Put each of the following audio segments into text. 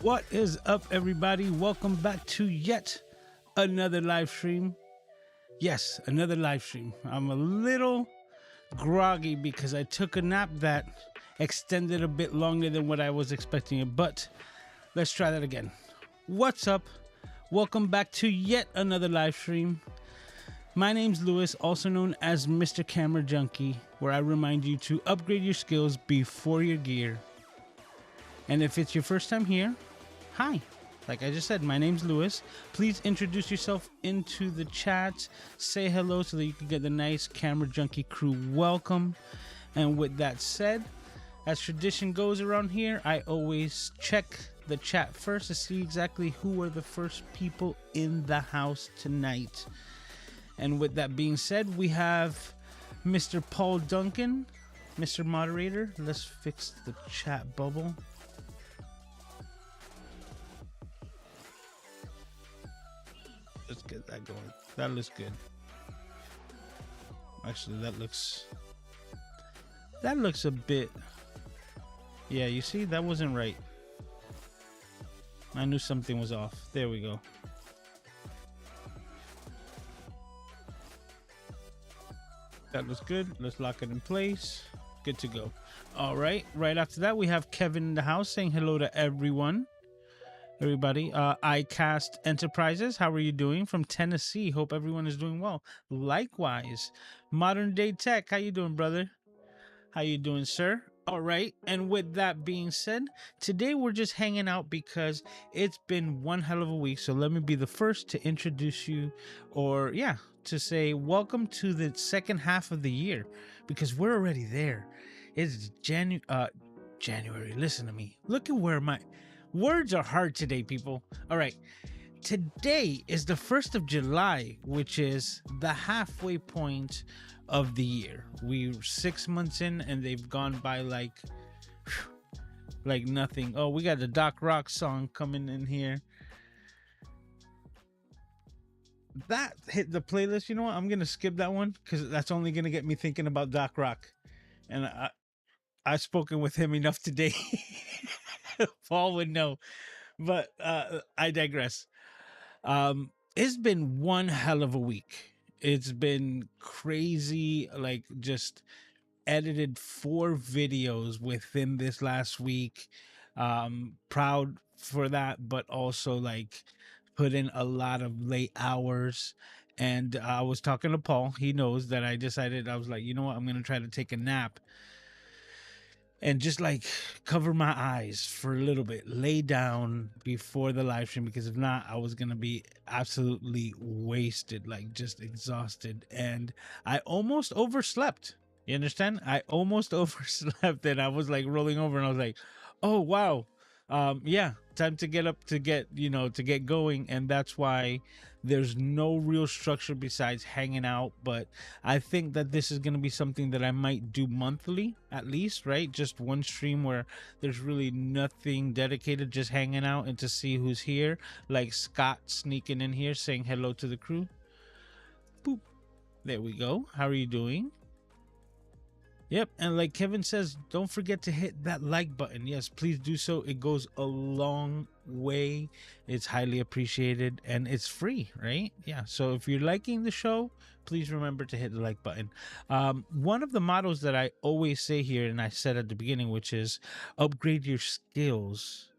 What is up, everybody? Welcome back to yet another live stream. Yes, another live stream. I'm a little groggy because I took a nap that extended a bit longer than what I was expecting it, but let's try that again. What's up? Welcome back to yet another live stream. My name's Lewis, also known as Mr. Camera Junkie, where I remind you to upgrade your skills before your gear. And if it's your first time here, hi. Like I just said, my name's Lewis. Please introduce yourself into the chat. Say hello so that you can get the nice Camera Junkie crew welcome. And with that said, as tradition goes around here, I always check the chat first to see exactly who are the first people in the house tonight. And with that being said, we have Mr. Paul Duncan, Mr. Moderator. Let's fix the chat bubble. Let's get that going. That looks good. Actually, that looks a bit. Yeah, you see, that wasn't right. I knew something was off. There we go. That looks good. Let's lock it in place. Good to go. All right. Right after that, we have Kevin in the house saying hello to everyone. Everybody. iCast Enterprises, how are you doing? From Tennessee. Hope everyone is doing well. Likewise. Modern Day Tech, how you doing, brother? How you doing, sir? All right. And with that being said, today we're just hanging out because it's been one hell of a week. So let me be the first to introduce you, or yeah, to say welcome to the second half of the year, because we're already there. It's January. Listen to me. Look at where my words are hard today, people. All right. Today is the 1st of July, which is the halfway point of the year. We're 6 months in and they've gone by like nothing. Oh, we got the Doc Rock song coming in here. That hit the playlist. You know what? I'm going to skip that one because that's only going to get me thinking about Doc Rock. And I've spoken with him enough today. Paul would know. But I digress. It's been one hell of a week. It's been crazy, like just edited 4 videos within this last week. Proud for that, but also like put in a lot of late hours. And I was talking to Paul. He knows that I was like, you know what? I'm going to try to take a nap and just like cover my eyes for a little bit, lay down before the live stream, because if not, I was going to be absolutely wasted, like just exhausted. And I almost overslept. You understand? I almost overslept and I was like rolling over and I was like, oh, wow. Yeah, time to get up to get going. And that's why there's no real structure besides hanging out. But I think that this is going to be something that I might do monthly at least, right? Just one stream where there's really nothing dedicated, just hanging out and to see who's here. Like Scott sneaking in here saying hello to the crew. Boop. There we go. How are you doing? Yep, and like Kevin says, don't forget to hit that like button. Yes, please do so. It goes a long way. It's highly appreciated and it's free, right? Yeah, so if you're liking the show, please remember to hit the like button. One of the mottos that I always say here, and I said at the beginning, which is upgrade your skills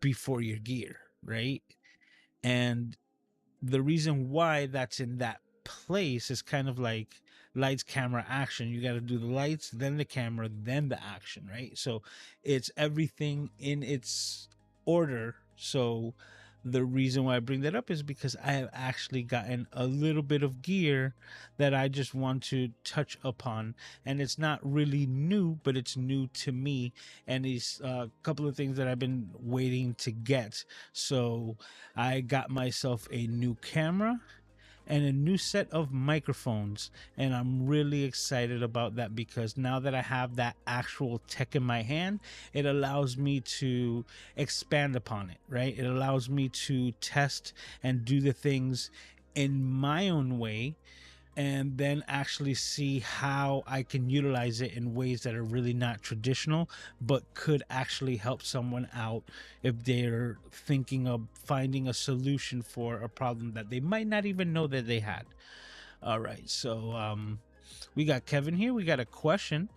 before your gear, right? And the reason why that's in that place is kind of like lights, camera, action. You got to do the lights, then the camera, then the action, right? So it's everything in its order. So the reason why I bring that up is because I have actually gotten a little bit of gear that I just want to touch upon, and it's not really new, but it's new to me, and it's a couple of things that I've been waiting to get. So I got myself a new camera and a new set of microphones, and I'm really excited about that because now that I have that actual tech in my hand, it allows me to expand upon it, right? It allows me to test and do the things in my own way and then actually see how I can utilize it in ways that are really not traditional, but could actually help someone out if they're thinking of finding a solution for a problem that they might not even know that they had. All right, so we got Kevin here. We got a question.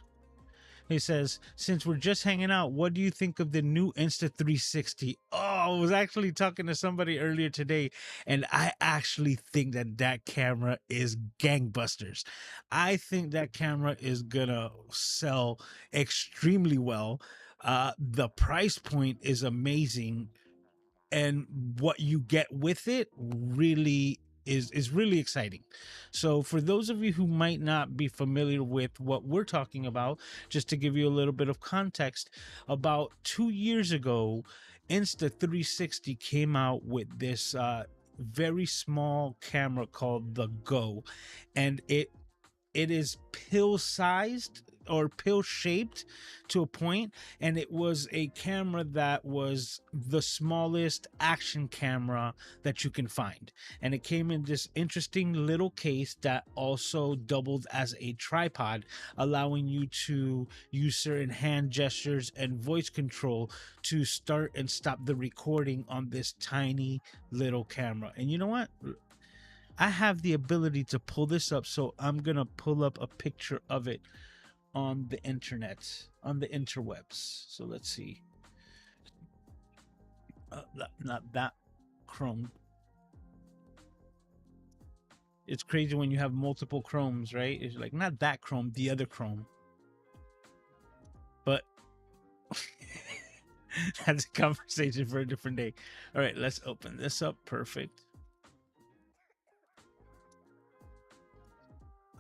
He says, since we're just hanging out, what do you think of the new Insta 360? Oh, I was actually talking to somebody earlier today, and I actually think that that camera is gangbusters. I think that camera is gonna sell extremely well. The price point is amazing, and what you get with it really is really exciting. So for those of you who might not be familiar with what we're talking about, just to give you a little bit of context, about 2 years ago, Insta 360 came out with this very small camera called the Go, and it is pill sized or pill shaped to a point, and it was a camera that was the smallest action camera that you can find, and it came in this interesting little case that also doubled as a tripod, allowing you to use certain hand gestures and voice control to start and stop the recording on this tiny little camera. And you know what, I have the ability to pull this up, so I'm gonna pull up a picture of it on the internet, on the interwebs. So let's see. Not that Chrome. It's crazy when you have multiple Chromes, right? It's like not that Chrome, the other Chrome. But that's a conversation for a different day. All right, let's open this up. Perfect.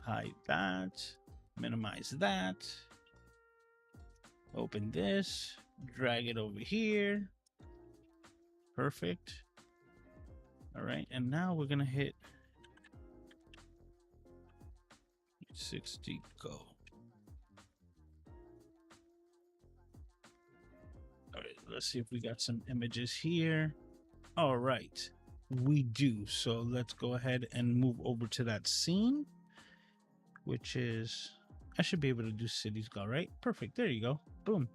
Hide that. Minimize that. Open this. Drag it over here. Perfect. All right, and now we're gonna hit 60 go. All right, let's see if we got some images here. All right, we do. So let's go ahead and move over to that scene, which is, I should be able to do cities go, right? Perfect. There you go. Boom.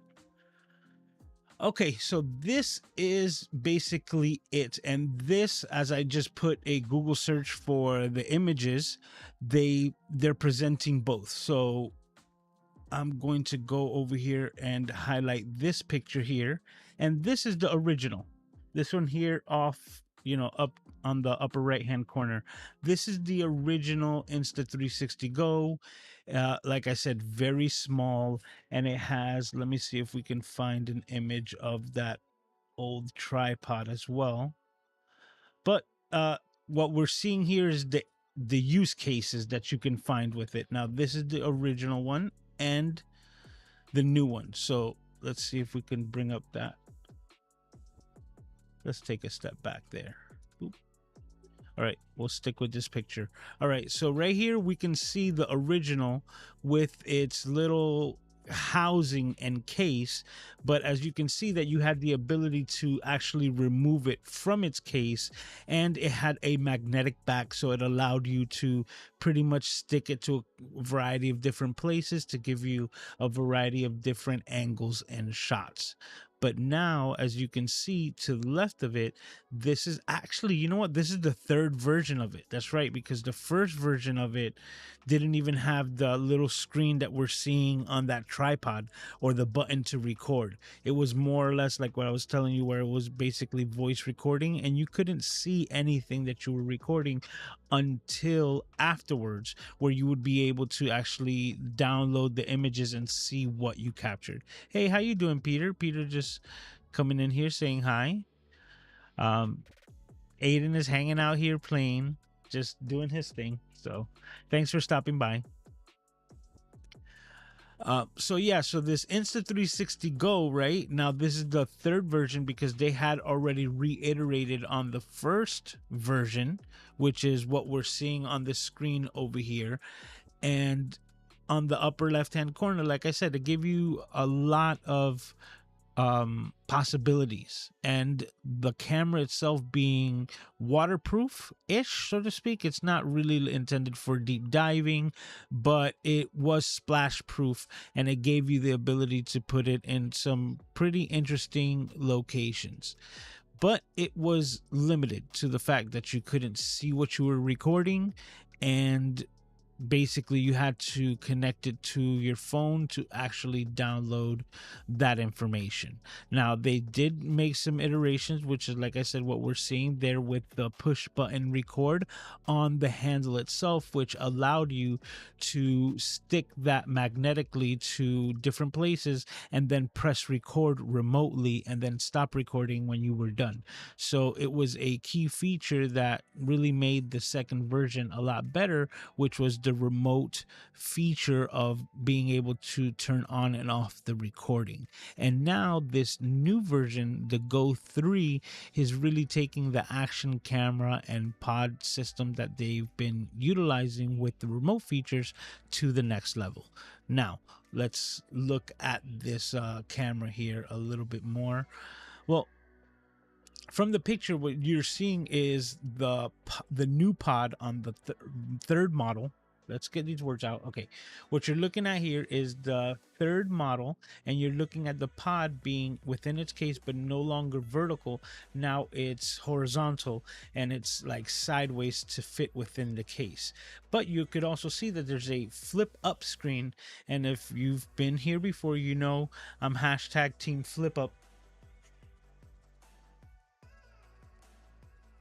Okay, so this is basically it. And this, as I just put a Google search for the images, they're presenting both. So I'm going to go over here and highlight this picture here. And this is the original. This one here off, up on the upper right hand corner. This is the original Insta 360 Go. Like I said, very small, and it has, let me see if we can find an image of that old tripod as well. But what we're seeing here is the use cases that you can find with it. Now, this is the original one and the new one. So let's see if we can bring up that. Let's take a step back there. Oop. All right, we'll stick with this picture. All right, so right here we can see the original with its little housing and case, but as you can see that you had the ability to actually remove it from its case, and it had a magnetic back, so it allowed you to pretty much stick it to a variety of different places to give you a variety of different angles and shots. But now, as you can see to the left of it, this is actually, you know what? This is the third version of it. That's right, because the first version of it didn't even have the little screen that we're seeing on that tripod or the button to record. It was more or less like what I was telling you, where it was basically voice recording, and you couldn't see anything that you were recording until afterwards, where you would be able to actually download the images and see what you captured. Hey, how you doing, Peter? Peter just coming in here saying hi. Aiden is hanging out here playing, just doing his thing. So thanks for stopping by. So this Insta 360 Go, right now, this is the third version because they had already reiterated on the first version, which is what we're seeing on the screen over here. And on the upper left hand corner, like I said, it gave you a lot of possibilities, and the camera itself being waterproof ish, so to speak. It's not really intended for deep diving, but it was splash proof, and it gave you the ability to put it in some pretty interesting locations. But it was limited to the fact that you couldn't see what you were recording, and basically you had to connect it to your phone to actually download that information. Now they did make some iterations, which is, like I said, what we're seeing there with the push button record on the handle itself, which allowed you to stick that magnetically to different places and then press record remotely and then stop recording when you were done. So it was a key feature that really made the second version a lot better, which was the remote feature of being able to turn on and off the recording. And now this new version, the Go 3, is really taking the action camera and pod system that they've been utilizing with the remote features to the next level. Now, let's look at this camera here a little bit more. Well, from the picture, what you're seeing is the new pod on the third model. Let's get these words out. Okay, what you're looking at here is the third model, and you're looking at the pod being within its case, but no longer vertical. Now it's horizontal, and it's like sideways to fit within the case. But you could also see that there's a flip up screen, and if you've been here before, you know I'm hashtag team flip up,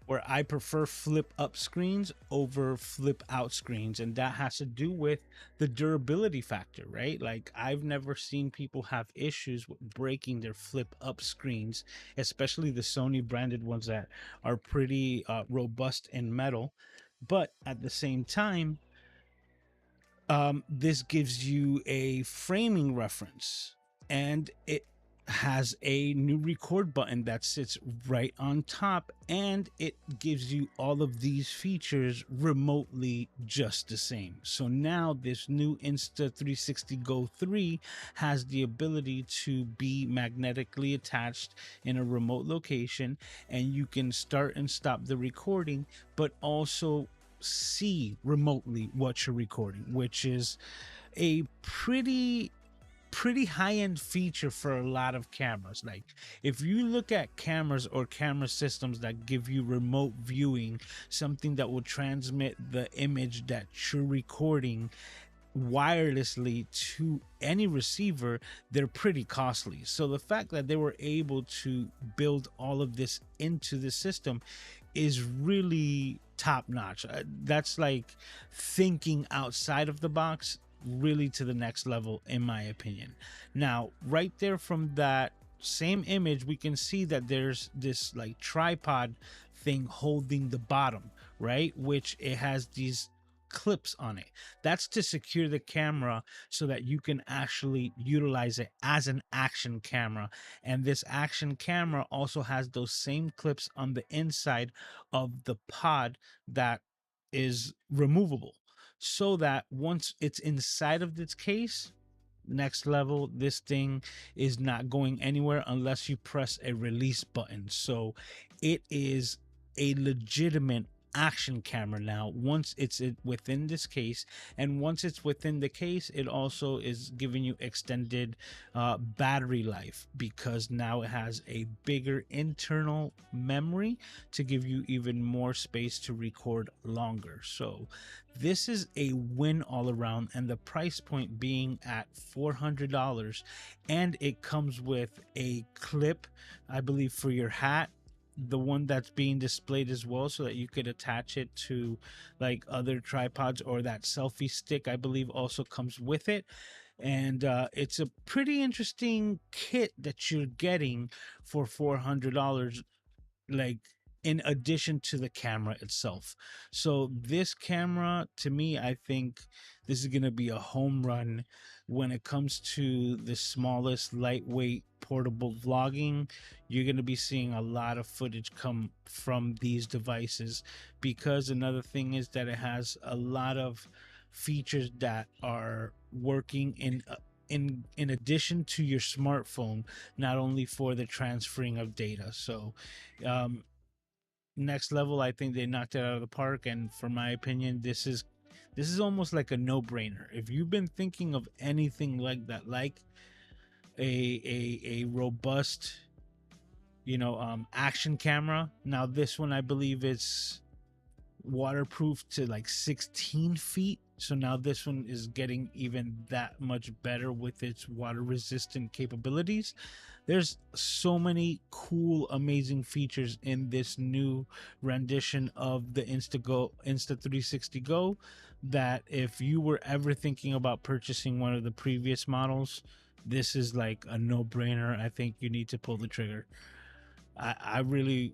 where I prefer flip up screens over flip out screens. And that has to do with the durability factor, right? Like, I've never seen people have issues with breaking their flip up screens, especially the Sony branded ones that are pretty robust in metal. But at the same time, this gives you a framing reference, and it has a new record button that sits right on top, and it gives you all of these features remotely just the same. So now this new Insta360 Go 3 has the ability to be magnetically attached in a remote location, and you can start and stop the recording, but also see remotely what you're recording, which is a pretty high-end feature for a lot of cameras. Like, if you look at cameras or camera systems that give you remote viewing, something that will transmit the image that you're recording wirelessly to any receiver, they're pretty costly. So the fact that they were able to build all of this into the system is really top notch. That's like thinking outside of the box, really to the next level, in my opinion. Now, right there from that same image, we can see that there's this like tripod thing holding the bottom, right? Which it has these clips on it. That's to secure the camera so that you can actually utilize it as an action camera. And this action camera also has those same clips on the inside of the pod that is removable, so that once it's inside of this case, next level, this thing is not going anywhere unless you press a release button. So it is a legitimate action camera now once it's within this case. And once it's within the case, it also is giving you extended battery life, because now it has a bigger internal memory to give you even more space to record longer. So this is a win all around, and the price point being at $400, and it comes with a clip, I believe, for your hat, the one that's being displayed as well, so that you could attach it to like other tripods, or that selfie stick, I believe, also comes with it. And it's a pretty interesting kit that you're getting for $400, like in addition to the camera itself. So this camera, to me, I think this is going to be a home run when it comes to the smallest, lightweight, portable vlogging. You're going to be seeing a lot of footage come from these devices, because another thing is that it has a lot of features that are working in in addition to your smartphone, not only for the transferring of data. So um next level, I think they knocked it out of the park, and for my opinion, this is almost like a no-brainer. If you've been thinking of anything like that, like a robust, action camera. Now this one, I believe, is waterproof to like 16 feet. So now this one is getting even that much better with its water resistant capabilities. There's so many cool, amazing features in this new rendition of the Insta360 Go that if you were ever thinking about purchasing one of the previous models, this is like a no-brainer. I think you need to pull the trigger. I really,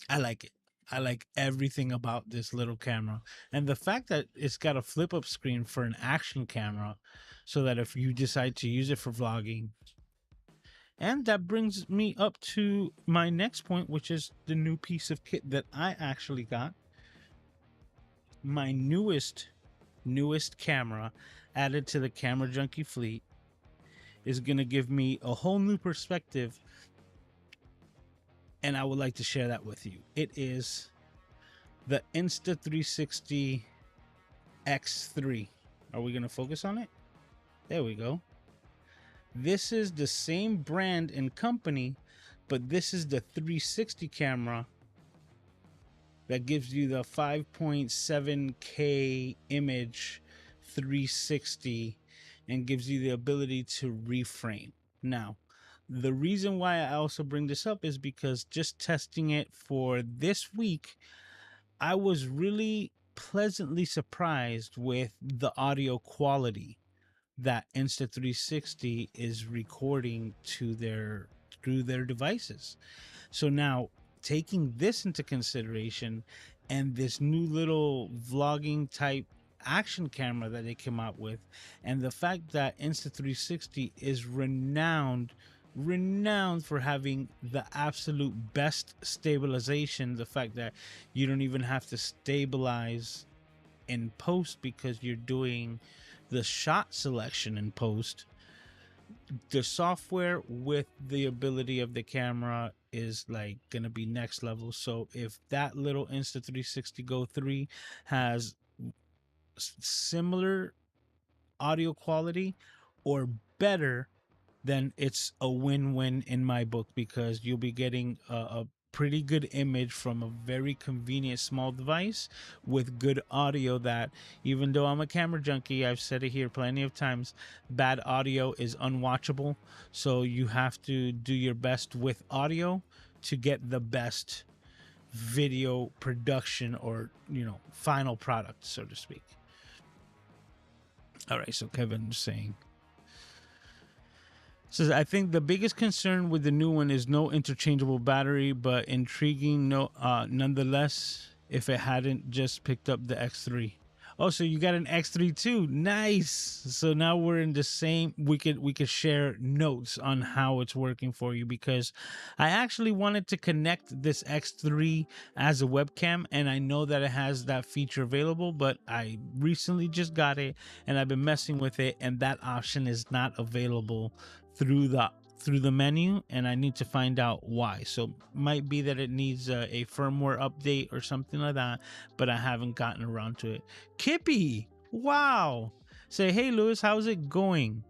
I like it. I like everything about this little camera. And the fact that it's got a flip up screen for an action camera, so that if you decide to use it for vlogging. And that brings me up to my next point, which is the new piece of kit that I actually got. My newest camera added to the Camera Junkie fleet is going to give me a whole new perspective, and I would like to share that with you. It is the Insta360 X3. Are we going to focus on it? There we go. This is the same brand and company, but this is the 360 camera that gives you the 5.7K image 360 and gives you the ability to reframe. Now, the reason why I also bring this up is because just testing it for this week, I was really pleasantly surprised with the audio quality that Insta360 is recording through their devices. So now, taking this into consideration and this new little vlogging type action camera that they came out with, and the fact that Insta360 is renowned for having the absolute best stabilization, the fact that you don't even have to stabilize in post because you're doing the shot selection in post. The software with the ability of the camera is like gonna be next level. So if that little Insta360 Go 3 has similar audio quality or better, then it's a win-win in my book, because you'll be getting a pretty good image from a very convenient small device with good audio that, even though I'm a camera junkie, I've said it here plenty of times, bad audio is unwatchable. So you have to do your best with audio to get the best video production, or final product, so to speak. All right, so Kevin's saying, says, I think the biggest concern with the new one is no interchangeable battery, but intriguing nonetheless if it hadn't just picked up the X3. Oh, so you got an X3 too. Nice. So now we're in the same, we could share notes on how it's working for you, because I actually wanted to connect this X3 as a webcam, and I know that it has that feature available, but I recently just got it and I've been messing with it, and that option is not available through the menu, and I need to find out why. So might be that it needs a firmware update or something like that, but I haven't gotten around to it. Kippy, wow. Say, hey Lewis, how's it going?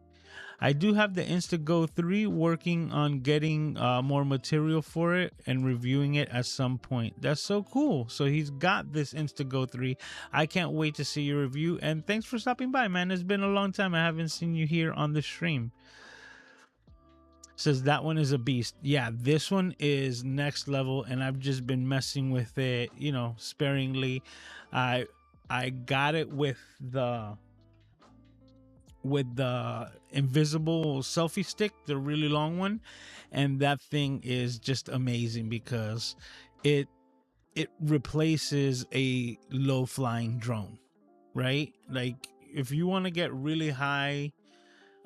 I do have the Instago 3, working on getting more material for it and reviewing it at some point. That's so cool. So he's got this Instago 3. I can't wait to see your review, and thanks for stopping by, man. It's been a long time. I haven't seen you here on the stream. Says that one is a beast. Yeah, this one is next level, and I've just been messing with it, sparingly. I got it with the invisible selfie stick, the really long one, and that thing is just amazing because it replaces a low flying drone, right? Like if you want to get really high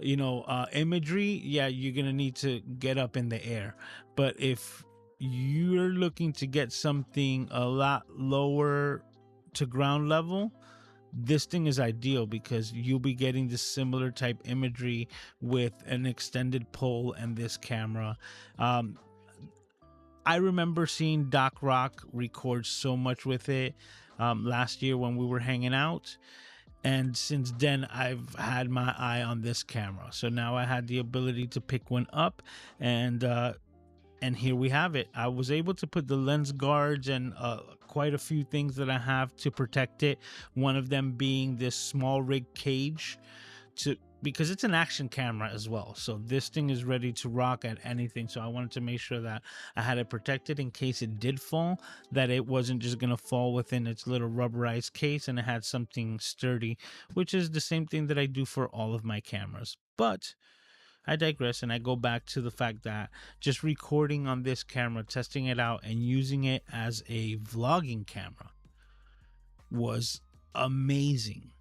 imagery, yeah, you're gonna need to get up in the air. But if you're looking to get something a lot lower to ground level, this thing is ideal because you'll be getting this similar type imagery with an extended pole and this camera. um, I remember seeing Doc Rock record so much with it last year when we were hanging out, and since then I've had my eye on this camera, so now I had the ability to pick one up, and here we have it. I was able to put the lens guards and quite a few things that I have to protect it. One of them being this small rig cage, to because it's an action camera as well. So this thing is ready to rock at anything. So I wanted to make sure that I had it protected in case it did fall, that it wasn't just going to fall within its little rubberized case, and it had something sturdy, which is the same thing that I do for all of my cameras. But I digress, and I go back to the fact that just recording on this camera, testing it out, and using it as a vlogging camera was amazing.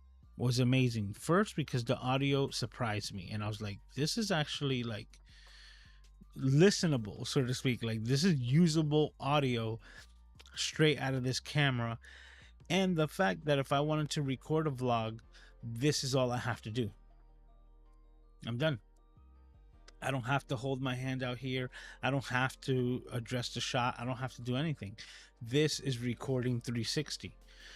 First, because the audio surprised me, and I was like, this is actually like listenable, so to speak. Like, this is usable audio straight out of this camera. And the fact that if I wanted to record a vlog, this is all I have to do. I'm done. I don't have to hold my hand out here. I don't have to address the shot. I don't have to do anything. This is recording 360.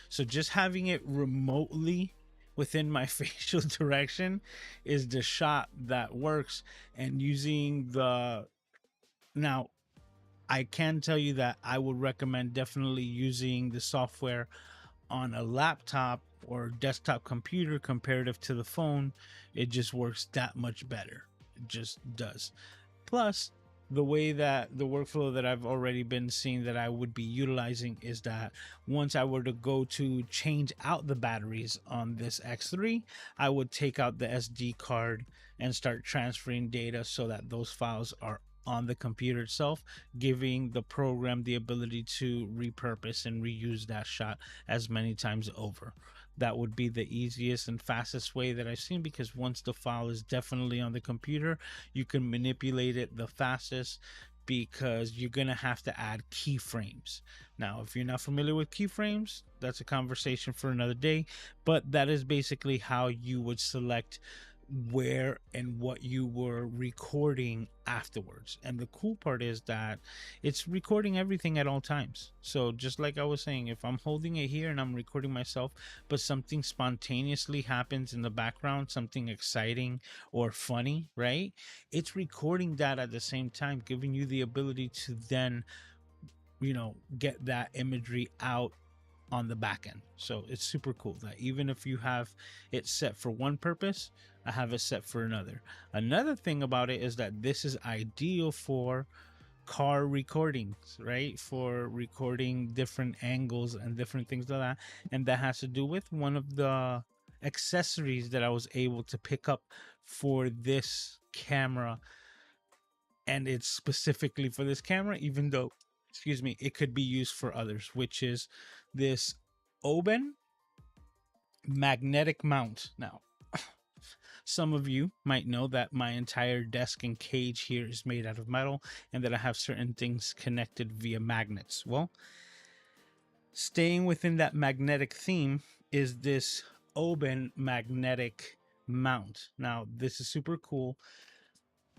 So just having it remotely within my facial direction is the shot that works. And using the... Now, I can tell you that I would recommend definitely using the software on a laptop or desktop computer comparative to the phone. It just works that much better. It just does. Plus, the way that the workflow that I've already been seeing that I would be utilizing is that once I were to go to change out the batteries on this X3, I would take out the SD card and start transferring data so that those files are on the computer itself, giving the program the ability to repurpose and reuse that shot as many times over. That would be the easiest and fastest way that I've seen, because once the file is definitely on the computer, you can manipulate it the fastest, because you're gonna have to add keyframes. Now, if you're not familiar with keyframes, that's a conversation for another day, but that is basically how you would select where and what you were recording afterwards. And the cool part is that it's recording everything at all times. So just like I was saying, if I'm holding it here and I'm recording myself, but something spontaneously happens in the background, something exciting or funny, right? It's recording that at the same time, giving you the ability to then, get that imagery out on the back end. So it's super cool that even if you have it set for one purpose, I have it set for another. Another thing about it is that this is ideal for car recordings, right? For recording different angles and different things like that. And that has to do with one of the accessories that I was able to pick up for this camera. And it's specifically for this camera, even though, excuse me, it could be used for others, which is this Oben magnetic mount. Now, some of you might know that my entire desk and cage here is made out of metal, and that I have certain things connected via magnets. Well, staying within that magnetic theme is this Oben magnetic mount. Now, this is super cool.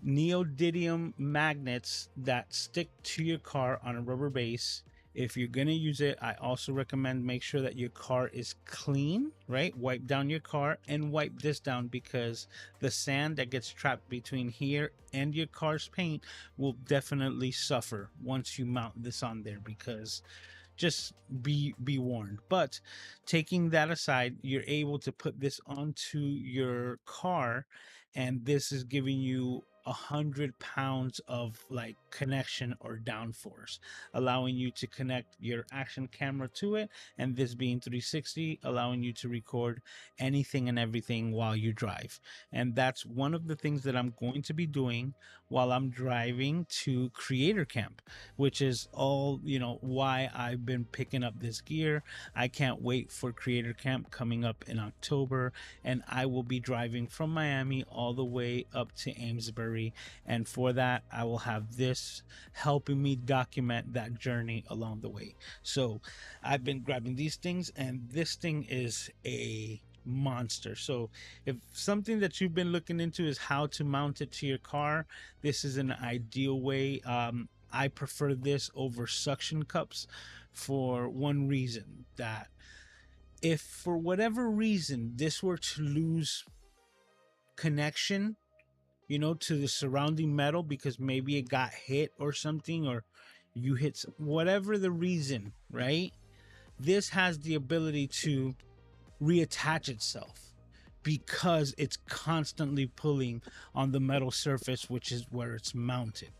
Neodymium magnets that stick to your car on a rubber base. If you're going to use it, I also recommend make sure that your car is clean, right? Wipe down your car and wipe this down, because the sand that gets trapped between here and your car's paint will definitely suffer once you mount this on there, because just be warned. But taking that aside, you're able to put this onto your car, and this is giving you 100 pounds of like connection or downforce, allowing you to connect your action camera to it, and this being 360, allowing you to record anything and everything while you drive. And that's one of the things that I'm going to be doing while I'm driving to Creator Camp, which is all, why I've been picking up this gear. I can't wait for Creator Camp coming up in October, and I will be driving from Miami all the way up to Amesbury. And for that, I will have this it's helping me document that journey along the way. So I've been grabbing these things, and this thing is a monster. So if something that you've been looking into is how to mount it to your car, this is an ideal way. I prefer this over suction cups for one reason: that if for whatever reason this were to lose connection, to the surrounding metal, because maybe it got hit or something, or you hit whatever the reason, right? This has the ability to reattach itself because it's constantly pulling on the metal surface, which is where it's mounted.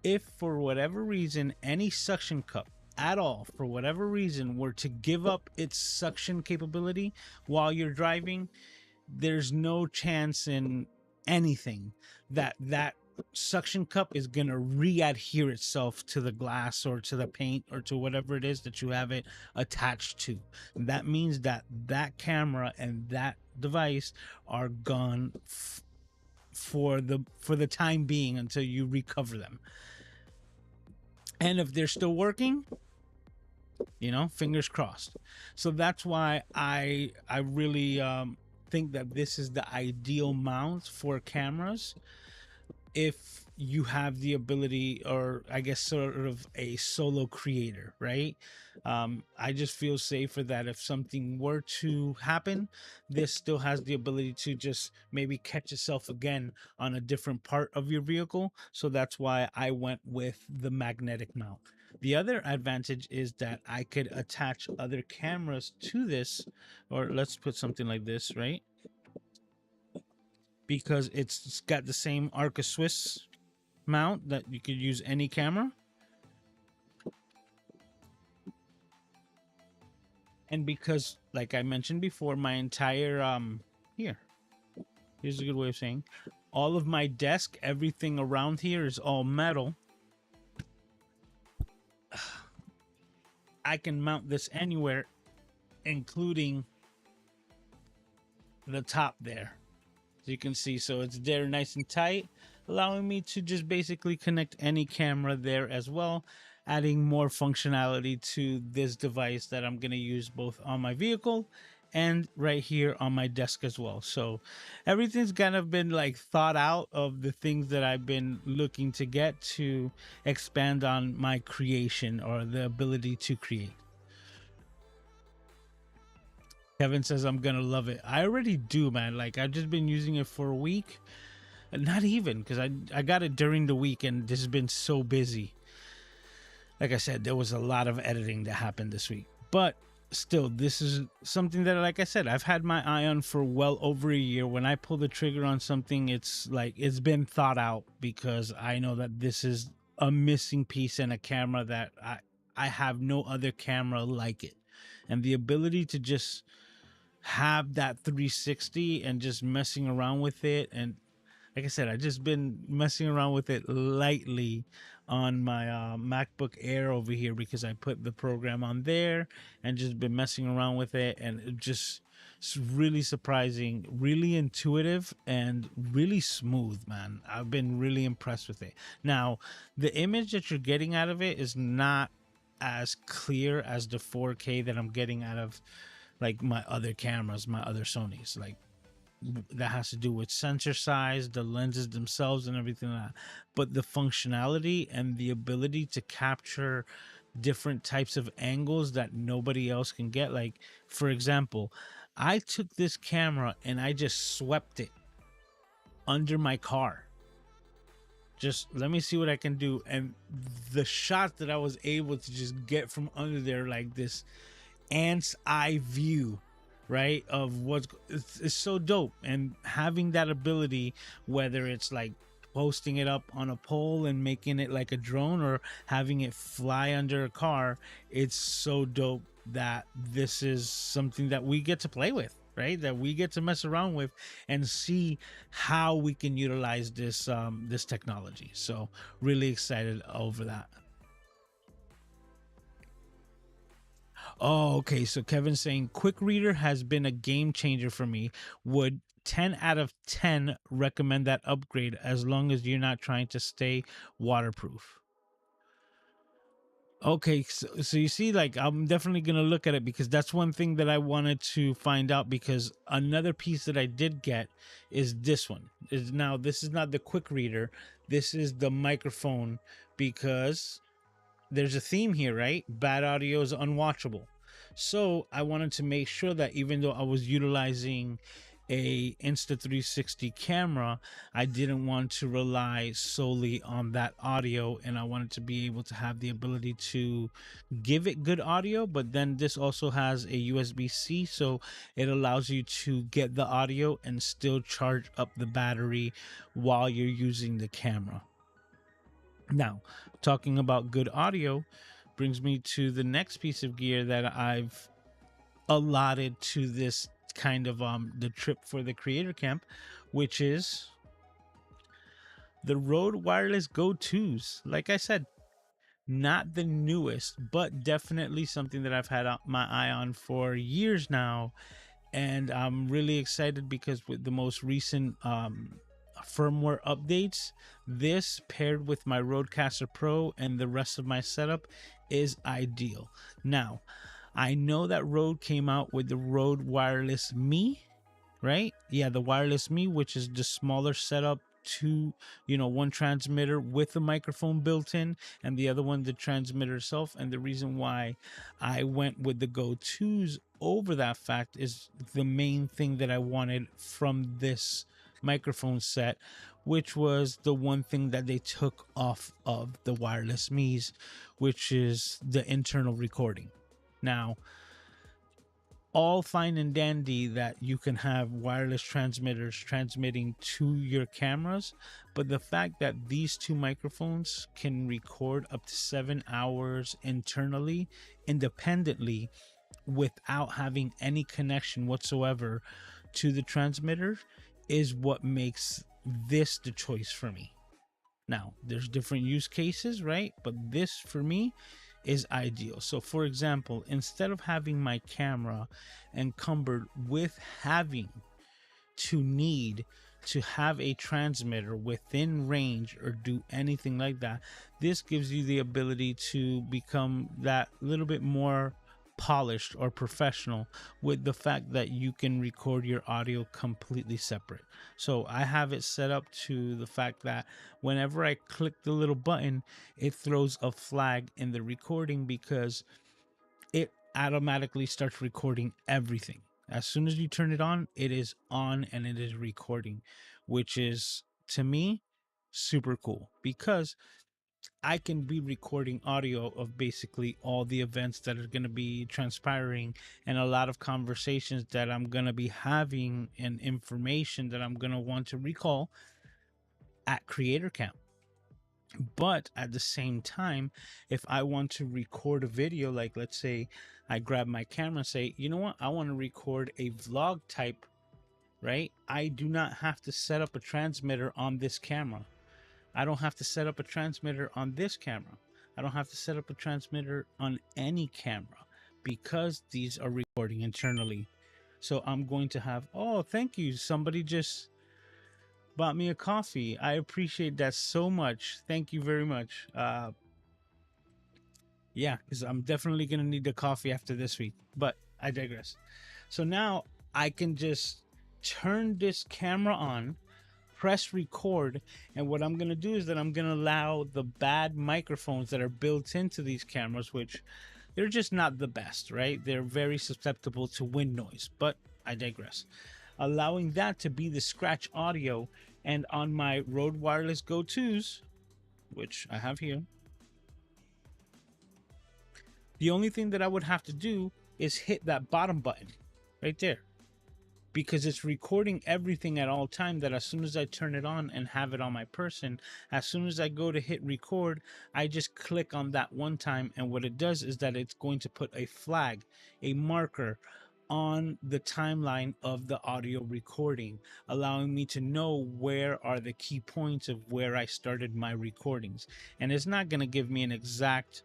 If for whatever reason any suction cup at all, for whatever reason, were to give up its suction capability while you're driving, there's no chance in anything that that suction cup is going to re-adhere itself to the glass or to the paint or to whatever it is that you have it attached to. That means that that camera and that device are gone for the time being until you recover them. And if they're still working, fingers crossed. So that's why I really think that this is the ideal mount for cameras if you have the ability, or I guess sort of a solo creator, right? I just feel safer that if something were to happen, this still has the ability to just maybe catch itself again on a different part of your vehicle. So that's why I went with the magnetic mount. The other advantage is that I could attach other cameras to this, or let's put something like this, right? Because it's got the same Arca Swiss mount that you could use any camera. And because, like I mentioned before, my entire here's a good way of saying, all of my desk, everything around here is all metal. I can mount this anywhere, including the top there. As you can see, so it's there nice and tight, allowing me to just basically connect any camera there as well, adding more functionality to this device that I'm going to use both on my vehicle and right here on my desk as well. So everything's kind of been like thought out of the things that I've been looking to get to expand on my creation, or the ability to create. Kevin says I'm gonna love it. I already do, man. Like, I've just been using it for a week. Not even, because I got it during the week and this has been so busy. Like I said, there was a lot of editing that happened this week. But still, this is something that, like I said, I've had my eye on for well over a year. When I pull the trigger on something, it's like it's been thought out, because I know that this is a missing piece in a camera that I have no other camera like it. And the ability to just have that 360 and just messing around with it, and like I said, I've just been messing around with it lightly on my MacBook Air over here, because I put the program on there and just been messing around with it, and it's really surprising, really intuitive, and really smooth, man. I've been really impressed with it. Now, the image that you're getting out of it is not as clear as the 4K that I'm getting out of like my other cameras, my other Sonys. Like, that has to do with sensor size, the lenses themselves, and everything like that. But the functionality and the ability to capture different types of angles that nobody else can get. Like, for example, I took this camera and I just swept it under my car. Just let me see what I can do. And the shot that I was able to just get from under there, like this ant's eye view, right, of what's, it's so dope. And having that ability, whether it's like posting it up on a pole and making it like a drone, or having it fly under a car, it's so dope that this is something that we get to play with, right, that we get to mess around with and see how we can utilize this this technology. So really excited over that. Oh, okay. So Kevin's saying Quick Reader has been a game changer for me. Would 10 out of 10 recommend that upgrade as long as you're not trying to stay waterproof. Okay, so you see, like, I'm definitely gonna look at it because that's one thing that I wanted to find out. Because another piece that I did get is this one. Is now this is not the quick reader. This is the microphone, because there's a theme here, right? Bad audio is unwatchable. So I wanted to make sure that even though I was utilizing a Insta360 camera, I didn't want to rely solely on that audio, and I wanted to be able to have the ability to give it good audio. But then this also has a USB-C, so it allows you to get the audio and still charge up the battery while you're using the camera. Now, talking about good audio brings me to the next piece of gear that I've allotted to this kind of the trip for the creator camp, which is the Rode Wireless Go 2s. Like I said, not the newest, but definitely something that I've had my eye on for years now. And I'm really excited because with the most recent firmware updates, this paired with my Rodecaster Pro and the rest of my setup is ideal. Now, I know that Rode came out with the Rode Wireless Me, right? Yeah, the Wireless Me, which is the smaller setup, one transmitter with a microphone built in, and the other one the transmitter itself. And the reason why I went with the Go 2s over that fact is the main thing that I wanted from this microphone set, which was the one thing that they took off of the Wireless Me's, which is the internal recording. Now, all fine and dandy that you can have wireless transmitters transmitting to your cameras, but the fact that these two microphones can record up to 7 hours internally, independently, without having any connection whatsoever to the transmitter, is what makes this the choice for me. Now, there's different use cases, right? But this for me is ideal. So for example, instead of having my camera encumbered with having to need to have a transmitter within range or do anything like that, this gives you the ability to become that little bit more polished or professional with the fact that you can record your audio completely separate. So I have it set up to the fact that whenever I click the little button, it throws a flag in the recording because it automatically starts recording everything. As soon as you turn it on, it is on and it is recording, which is, to me, super cool because I can be recording audio of basically all the events that are going to be transpiring and a lot of conversations that I'm going to be having and information that I'm going to want to recall at Creator Camp. But at the same time, if I want to record a video, like let's say I grab my camera and say, you know what, I want to record a vlog type, right? I do not have to set up a transmitter on this camera. I don't have to set up a transmitter on this camera. I don't have to set up a transmitter on any camera because these are recording internally. So I'm going to have, oh, thank you. Somebody just bought me a coffee. I appreciate that so much. Thank you very much. Yeah, because I'm definitely going to need the coffee after this week, but I digress. So now I can just turn this camera on, press record, and what I'm going to do is that I'm going to allow the bad microphones that are built into these cameras, which they're just not the best, right? They're very susceptible to wind noise, but I digress. Allowing that to be the scratch audio, and on my Rode Wireless Go 2s, which I have here, the only thing that I would have to do is hit that bottom button right there, because it's recording everything at all time. That as soon as I turn it on and have it on my person, as soon as I go to hit record, I just click on that one time, and what it does is that it's going to put a flag, a marker on the timeline of the audio recording, allowing me to know where are the key points of where I started my recordings. And it's not going to give me an exact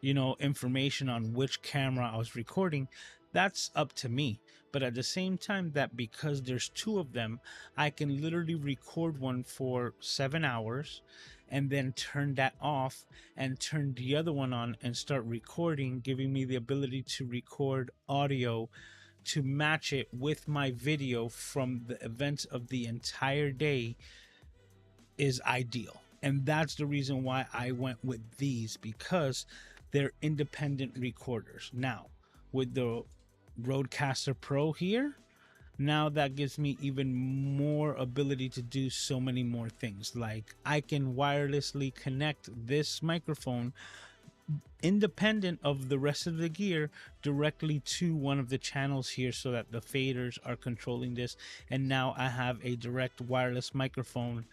information on which camera I was recording. That's up to me. But at the same time, that because there's two of them, I can literally record one for 7 hours and then turn that off and turn the other one on and start recording, giving me the ability to record audio to match it with my video from the events of the entire day is ideal. And that's the reason why I went with these, because they're independent recorders. Now, with the Rodecaster Pro here, now that gives me even more ability to do so many more things. Like I can wirelessly connect this microphone independent of the rest of the gear directly to one of the channels here, so that the faders are controlling this. And now I have a direct wireless microphone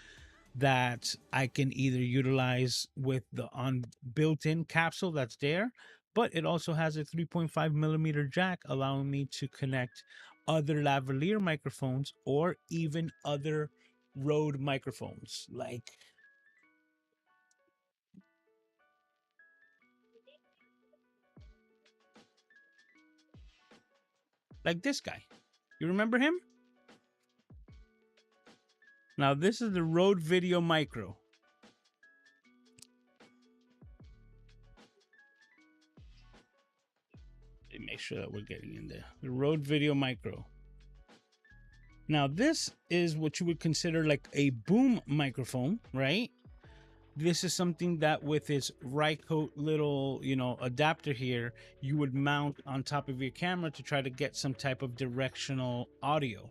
that I can either utilize with the on built-in capsule that's there, but it also has a 3.5 millimeter jack, allowing me to connect other lavalier microphones or even other Rode microphones, like this guy. You remember him? Now this is the Rode Video Micro. Let me make sure that we're getting in there. The Rode Video Micro. Now this is what you would consider like a boom microphone, right? This is something that with its Rycote little, adapter here, you would mount on top of your camera to try to get some type of directional audio.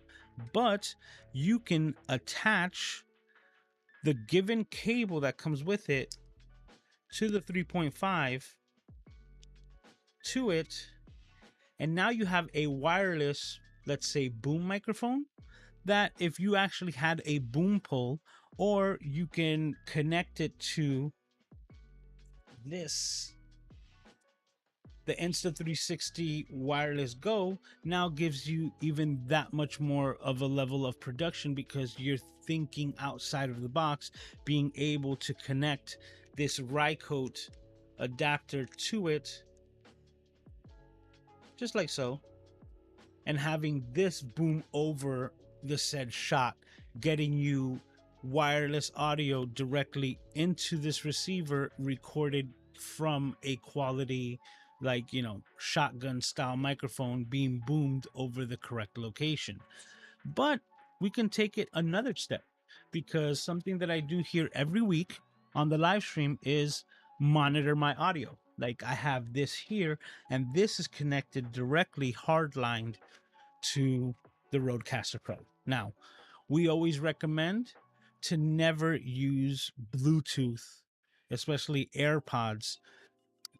But you can attach the given cable that comes with it to the 3.5 to it, and now you have a wireless, let's say, boom microphone that if you actually had a boom pole, or you can connect it to this, the Insta360 Wireless Go now gives you even that much more of a level of production, because you're thinking outside of the box, being able to connect this Rycote adapter to it, just like so, and having this boom over the said shot, getting you wireless audio directly into this receiver, recorded from a quality, shotgun style microphone being boomed over the correct location. But we can take it another step, because something that I do here every week on the live stream is monitor my audio. Like I have this here, and this is connected directly hardlined to the Rodecaster Pro. Now, we always recommend to never use Bluetooth, especially AirPods,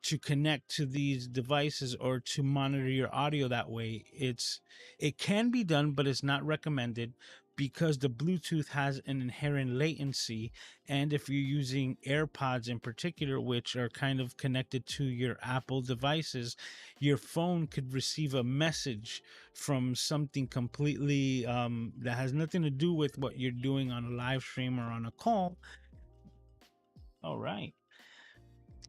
to connect to these devices or to monitor your audio that way. It can be done, but it's not recommended, because the Bluetooth has an inherent latency. And if you're using AirPods in particular, which are kind of connected to your Apple devices, your phone could receive a message from something completely that has nothing to do with what you're doing on a live stream or on a call. All right.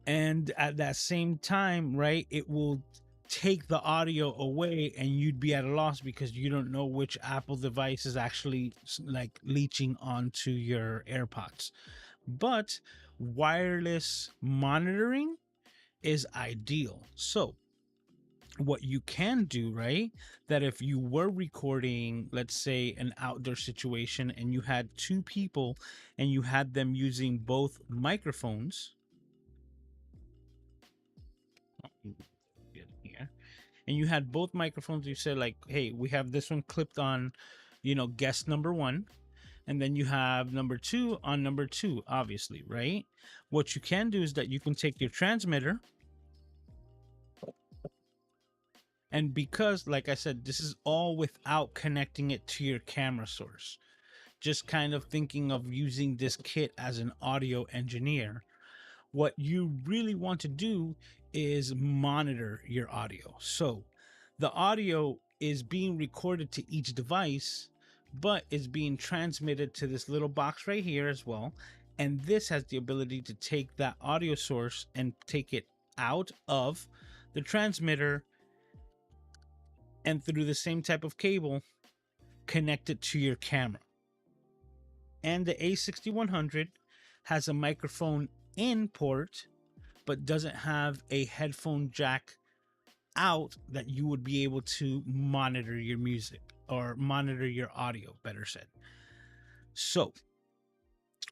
And at that same time, right, it will take the audio away, and you'd be at a loss because you don't know which Apple device is actually like leeching onto your AirPods. But wireless monitoring is ideal. So what you can do, right, that if you were recording, let's say, an outdoor situation, and you had two people and you had them using both microphones, here, and you had both microphones, you said like, hey, we have this one clipped on, guest number one, and then you have number two on number two, obviously, right? What you can do is that you can take your transmitter, and because, like I said, this is all without connecting it to your camera source, just kind of thinking of using this kit as an audio engineer. What you really want to do is monitor your audio. So the audio is being recorded to each device, but is being transmitted to this little box right here as well. And this has the ability to take that audio source and take it out of the transmitter and through the same type of cable, connect it to your camera. And the A6100 has a microphone in port, but doesn't have a headphone jack out that you would be able to monitor your music or monitor your audio, better said. So,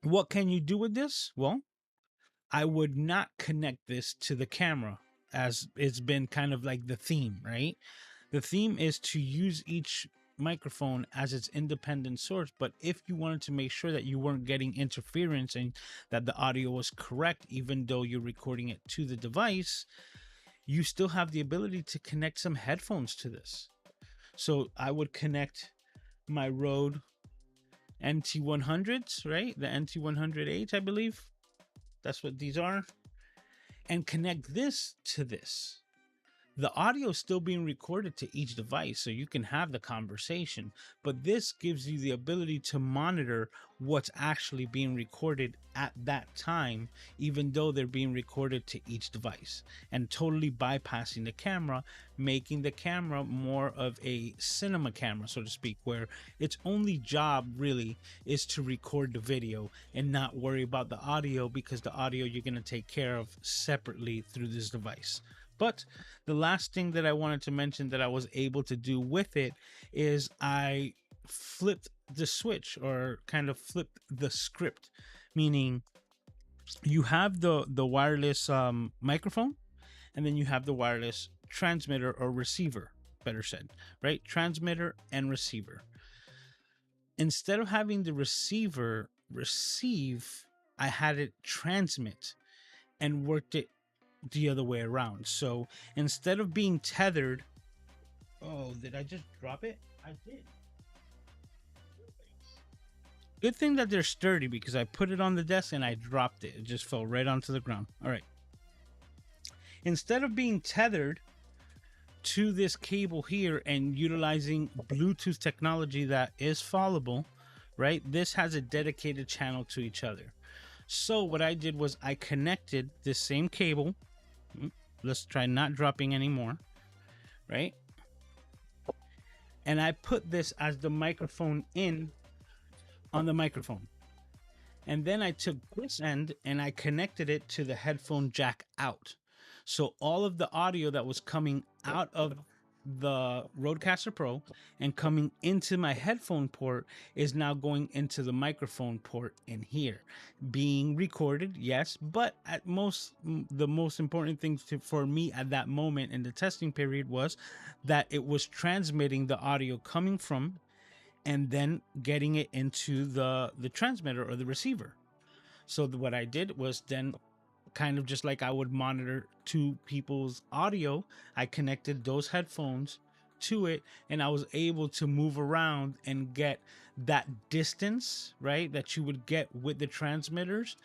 what can you do with this? Well, I would not connect this to the camera, as it's been kind of like the theme, right? The theme is to use each microphone as its independent source, but if you wanted to make sure that you weren't getting interference and that the audio was correct, even though you're recording it to the device, you still have the ability to connect some headphones to this. So I would connect my Rode NT100s, right? The NT100H, I believe. That's what these are. And connect this to this. The audio is still being recorded to each device, so you can have the conversation, but this gives you the ability to monitor what's actually being recorded at that time, even though they're being recorded to each device, and totally bypassing the camera, making the camera more of a cinema camera, so to speak, where its only job really is to record the video and not worry about the audio, because the audio you're going to take care of separately through this device. But the last thing that I wanted to mention that I was able to do with it is I flipped the switch, or kind of flipped the script, meaning you have the wireless microphone, and then you have the wireless transmitter or receiver, better said, right? Transmitter and receiver. Instead of having the receiver receive, I had it transmit and worked it the other way around. So instead of being tethered, oh, did I just drop it? I did. Good thing that they're sturdy, because I put it on the desk and I dropped it. It just fell right onto the ground. All right. Instead of being tethered to this cable here and utilizing Bluetooth technology that is followable, right? This has a dedicated channel to each other. So what I did was I connected this same cable. Let's try not dropping anymore, right? And I put this as the microphone in on the microphone. And then I took this end and I connected it to the headphone jack out. So all of the audio that was coming out of the Rodecaster Pro and coming into my headphone port is now going into the microphone port in here, being recorded, yes, but at most, the most important thing for me at that moment in the testing period was that it was transmitting the audio coming from and then getting it into the transmitter or the receiver. So what I did was then, kind of just like I would monitor two people's audio, I connected those headphones to it, and I was able to move around and get that distance, right, that you would get with the transmitters,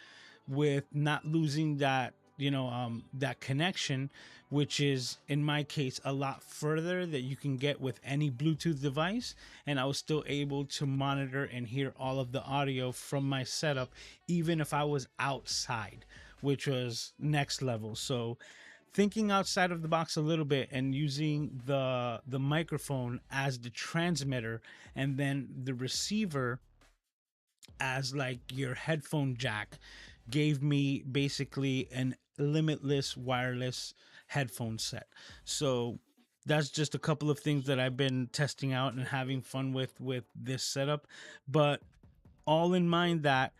with not losing that, that connection, which is in my case a lot further that you can get with any Bluetooth device. And I was still able to monitor and hear all of the audio from my setup, even if I was outside, which was next level. So thinking outside of the box a little bit and using the microphone as the transmitter and then the receiver as like your headphone jack gave me basically an limitless wireless headphone set. So that's just a couple of things that I've been testing out and having fun with this setup, but all in mind that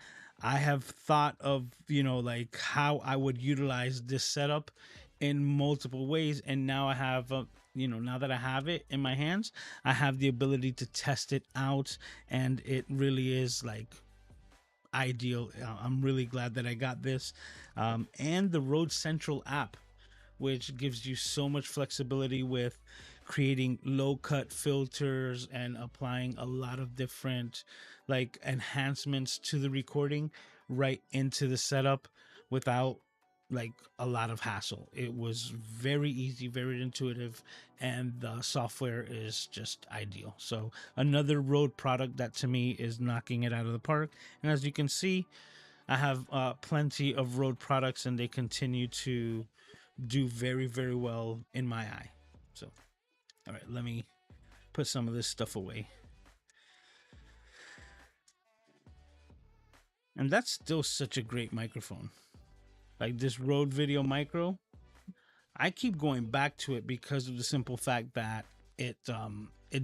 I have thought of, like how I would utilize this setup in multiple ways. And now I have, now that I have it in my hands, I have the ability to test it out. And it really is like ideal. I'm really glad that I got this. And the Rode Central app, which gives you so much flexibility with creating low cut filters and applying a lot of different like enhancements to the recording right into the setup without like a lot of hassle. It was very easy, very intuitive, and the software is just ideal. So another Rode product that to me is knocking it out of the park. And as you can see, I have plenty of Rode products, and they continue to do very, very well in my eye. So All right, let me put some of this stuff away. And that's still such a great microphone. Like this Rode Video Micro, I keep going back to it because of the simple fact that it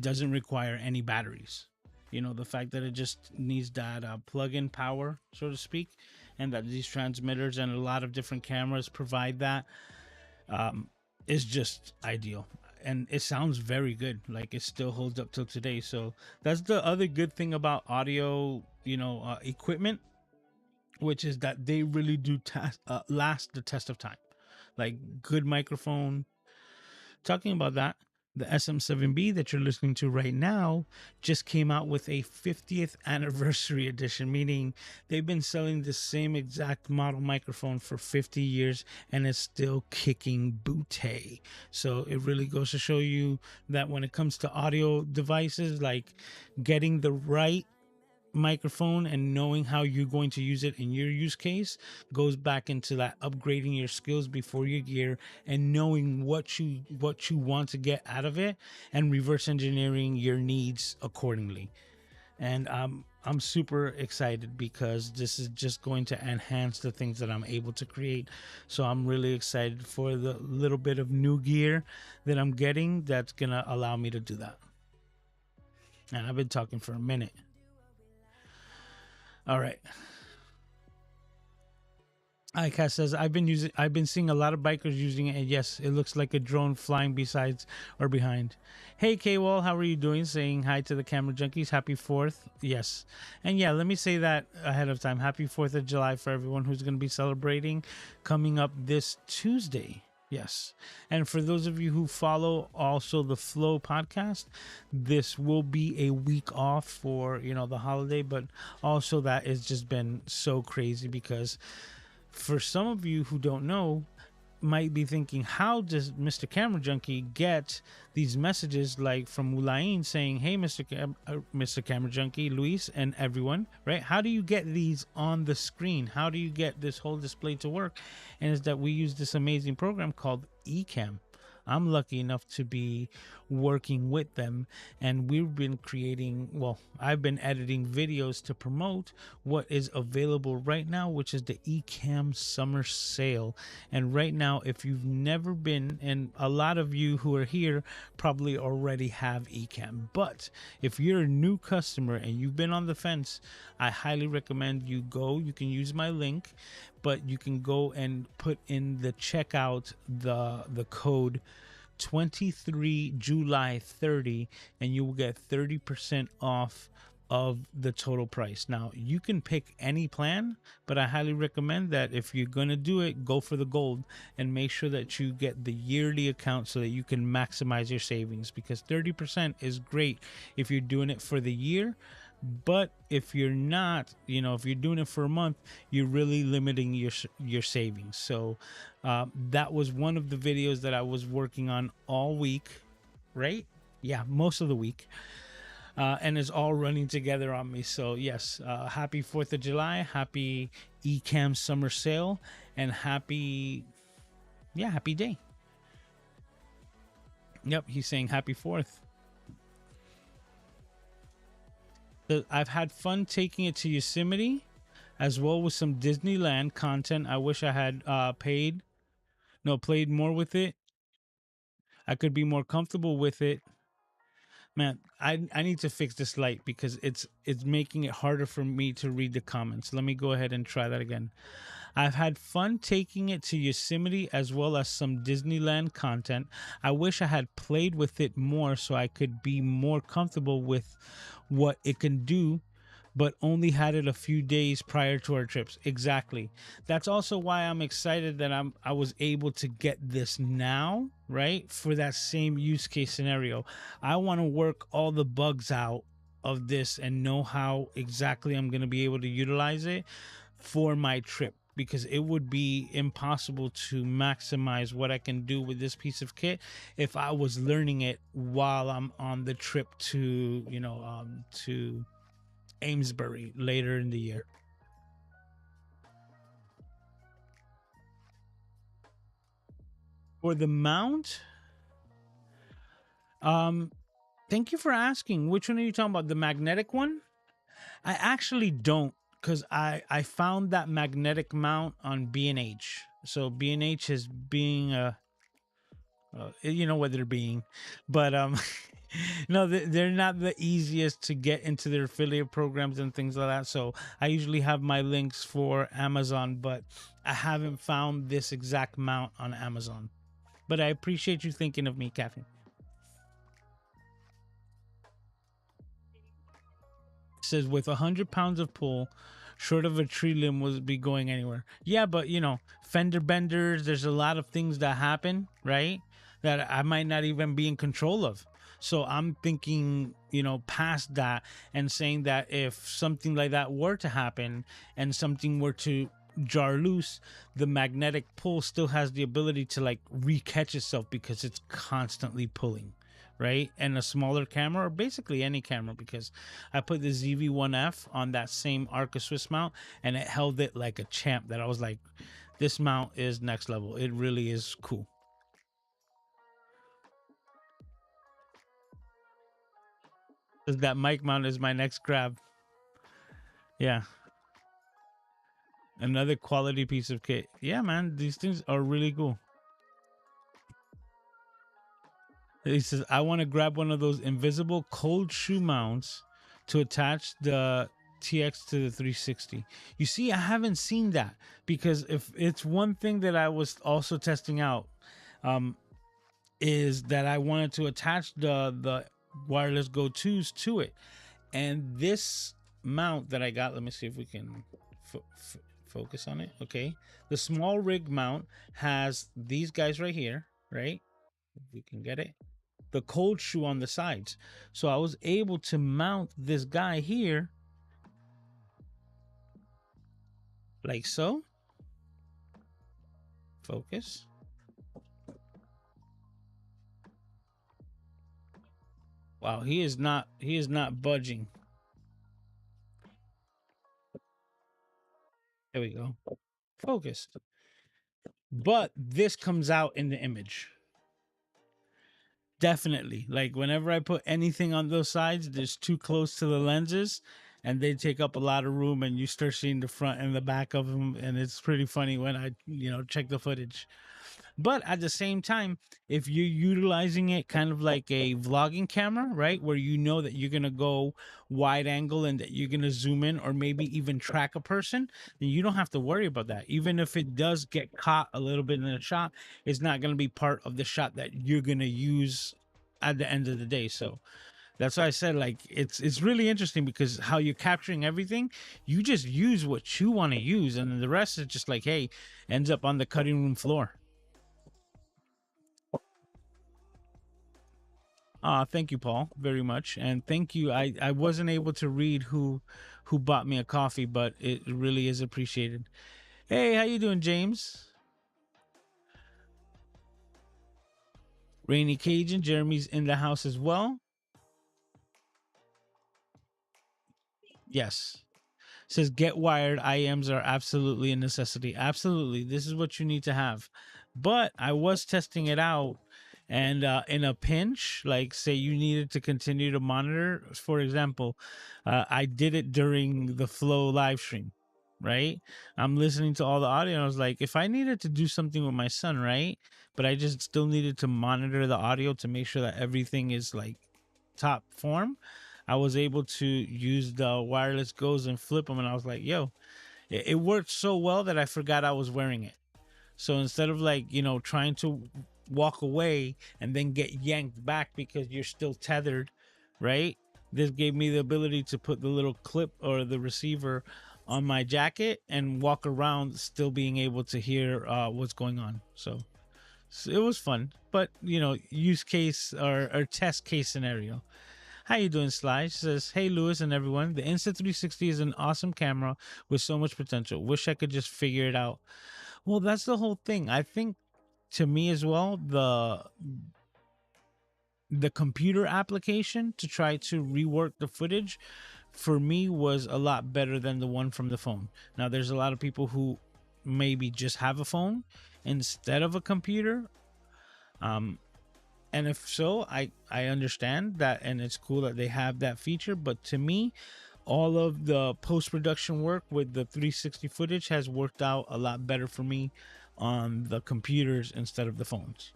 doesn't require any batteries. You know, the fact that it just needs that plug-in power, so to speak, and that these transmitters and a lot of different cameras provide that, um, is just ideal. And it sounds very good. Like it still holds up till today. So that's the other good thing about audio, equipment, which is that they really do last the test of time. Like good microphone. Talking about that, the SM7B that you're listening to right now just came out with a 50th anniversary edition, meaning they've been selling the same exact model microphone for 50 years and it's still kicking booty. So it really goes to show you that when it comes to audio devices, like getting the right microphone and knowing how you're going to use it in your use case goes back into that upgrading your skills before your gear and knowing what you want to get out of it and reverse engineering your needs accordingly. And I'm super excited because this is just going to enhance the things that I'm able to create. So I'm really excited for the little bit of new gear that I'm getting that's gonna allow me to do that. And I've been talking for a minute. All right. ICAS says I've been seeing a lot of bikers using it, and yes, it looks like a drone flying besides or behind. Hey K-Wall, how are you doing? Saying hi to the camera junkies. Happy 4th. Yes. And yeah, let me say that ahead of time. Happy 4th of July for everyone who's going to be celebrating coming up this Tuesday. Yes. And for those of you who follow also the Flow podcast, this will be a week off for, the holiday, but also that has just been so crazy because for some of you who don't know, might be thinking, how does Mr. Camera Junkie get these messages like from Mulain saying, hey, Mr. Camera Junkie, Luis, and everyone, right? How do you get these on the screen? How do you get this whole display to work? And it's that we use this amazing program called Ecamm. I'm lucky enough to be working with them, and we've been I've been editing videos to promote what is available right now, which is the Ecamm Summer Sale. And right now, if you've never been, and a lot of you who are here probably already have Ecamm, but if you're a new customer and you've been on the fence, I highly recommend you go. You can use my link, but you can go and put in the checkout the code 23 July 30 and you will get 30% off of the total price. Now you can pick any plan, but I highly recommend that if you're going to do it, go for the gold and make sure that you get the yearly account so that you can maximize your savings, because 30% is great if you're doing it for the year. But if you're not, if you're doing it for a month, you're really limiting your savings. So that was one of the videos that I was working on all week, right? Yeah, most of the week. And it's all running together on me. So yes, happy 4th of July, happy Ecamm Summer Sale, and happy day. Yep, he's saying happy 4th. I've had fun taking it to Yosemite, as well with some Disneyland content. I wish I had played more with it. I could be more comfortable with it. Man, I need to fix this light because it's making it harder for me to read the comments. Let me go ahead and try that again. I've had fun taking it to Yosemite as well as some Disneyland content. I wish I had played with it more so I could be more comfortable with what it can do, but only had it a few days prior to our trips. Exactly. That's also why I'm excited that I was able to get this now, right? For that same use case scenario. I want to work all the bugs out of this and know how exactly I'm going to be able to utilize it for my trip, because it would be impossible to maximize what I can do with this piece of kit if I was learning it while I'm on the trip to, to Amesbury later in the year. For the mount, Um, Thank you for asking. Which one are you talking about? The magnetic one? I actually don't, because I found that magnetic mount on B&H. So B&H is being you know what they're being, but no, they're not the easiest to get into their affiliate programs and things like that. So I usually have my links for Amazon, but I haven't found this exact mount on Amazon. But I appreciate you thinking of me, Kathy. Says with 100 pounds of pull, short of a tree limb would be going anywhere. Yeah, but you know, fender benders. There's a lot of things that happen, right? That I might not even be in control of. So I'm thinking, you know, past that and saying that if something like that were to happen and something were to jar loose, the magnetic pull still has the ability to like recatch itself because it's constantly pulling, right? And a smaller camera, or basically any camera, because I put the ZV-1F on that same Arca Swiss mount and it held it like a champ. That I was like, this mount is next level. It really is cool. That mic mount is my next grab. Yeah, another quality piece of kit. Yeah, man, these things are really cool. He says, I want to grab one of those invisible cold shoe mounts to attach the TX to the 360. You see, I haven't seen that, because if it's one thing that I was also testing out, um, is that I wanted to attach the wireless Go 2s to it. And this mount that I got, let me see if we can focus on it. Okay. The small rig mount has these guys right here, right? If we can get it, the cold shoe on the sides. So I was able to mount this guy here like so. Focus. Wow, he is not budging. There we go. Focused. But this comes out in the image. Definitely. Like whenever I put anything on those sides, there's too close to the lenses and they take up a lot of room, and you start seeing the front and the back of them, and it's pretty funny when I, check the footage. But at the same time, if you're utilizing it kind of like a vlogging camera, right, where you know that you're going to go wide angle and that you're going to zoom in or maybe even track a person, then you don't have to worry about that. Even if it does get caught a little bit in the shot, it's not going to be part of the shot that you're going to use at the end of the day. So that's why I said, like, it's really interesting, because how you're capturing everything, you just use what you want to use, and then the rest is just like, hey, ends up on the cutting room floor. Thank you, Paul, very much, and thank you. I wasn't able to read who bought me a coffee, but it really is appreciated. Hey, how you doing, James? Rainy Cajun, Jeremy's in the house as well. Yes. Says get wired IMs are absolutely a necessity. Absolutely. This is what you need to have. But I was testing it out, and in a pinch, like say you needed to continue to monitor, for example, I did it during the Flow live stream, right? I'm listening to all the audio and I was like, if I needed to do something with my son, right? But I just still needed to monitor the audio to make sure that everything is like top form. I was able to use the wireless goes and flip them, and I was like, yo, it worked so well that I forgot I was wearing it. So instead of like, trying to walk away and then get yanked back because you're still tethered, right? This gave me the ability to put the little clip or the receiver on my jacket and walk around still being able to hear what's going on. So it was fun, but use case or test case scenario. How you doing, Sly? She says, hey, Lewis and everyone. The Insta360 is an awesome camera with so much potential. Wish I could just figure it out. Well, that's the whole thing. I think, to me as well, the computer application to try to rework the footage for me was a lot better than the one from the phone. Now, there's a lot of people who maybe just have a phone instead of a computer. Um, And if so, I understand that, and it's cool that they have that feature. But to me, all of the post production work with the 360 footage has worked out a lot better for me on the computers instead of the phones.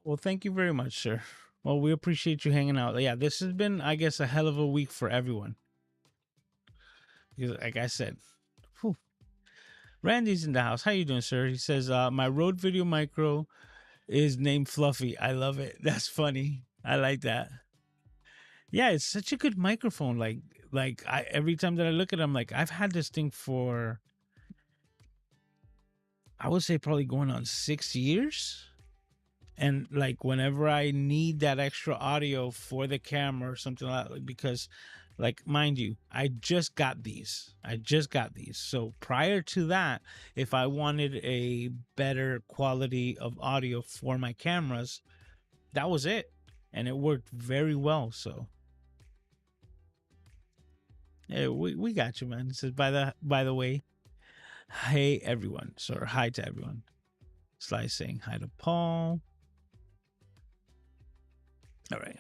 Well, thank you very much, sir. Well, we appreciate you hanging out. Yeah, this has been, I guess, a hell of a week for everyone. Because, like I said, whew. Randy's in the house. How you doing, sir? He says, my Rode Video Micro is named Fluffy. I love it. That's funny. I like that. Yeah, it's such a good microphone. Like I every time that I look at it, I'm like, I've had this thing for, I would say, probably going on 6 years. And like whenever I need that extra audio for the camera or something like that, because like mind you, I just got these. So prior to that, if I wanted a better quality of audio for my cameras, that was it. And it worked very well. So yeah, we got you, man. It says by the way, hey everyone. So hi to everyone. Sly saying hi to Paul. All right.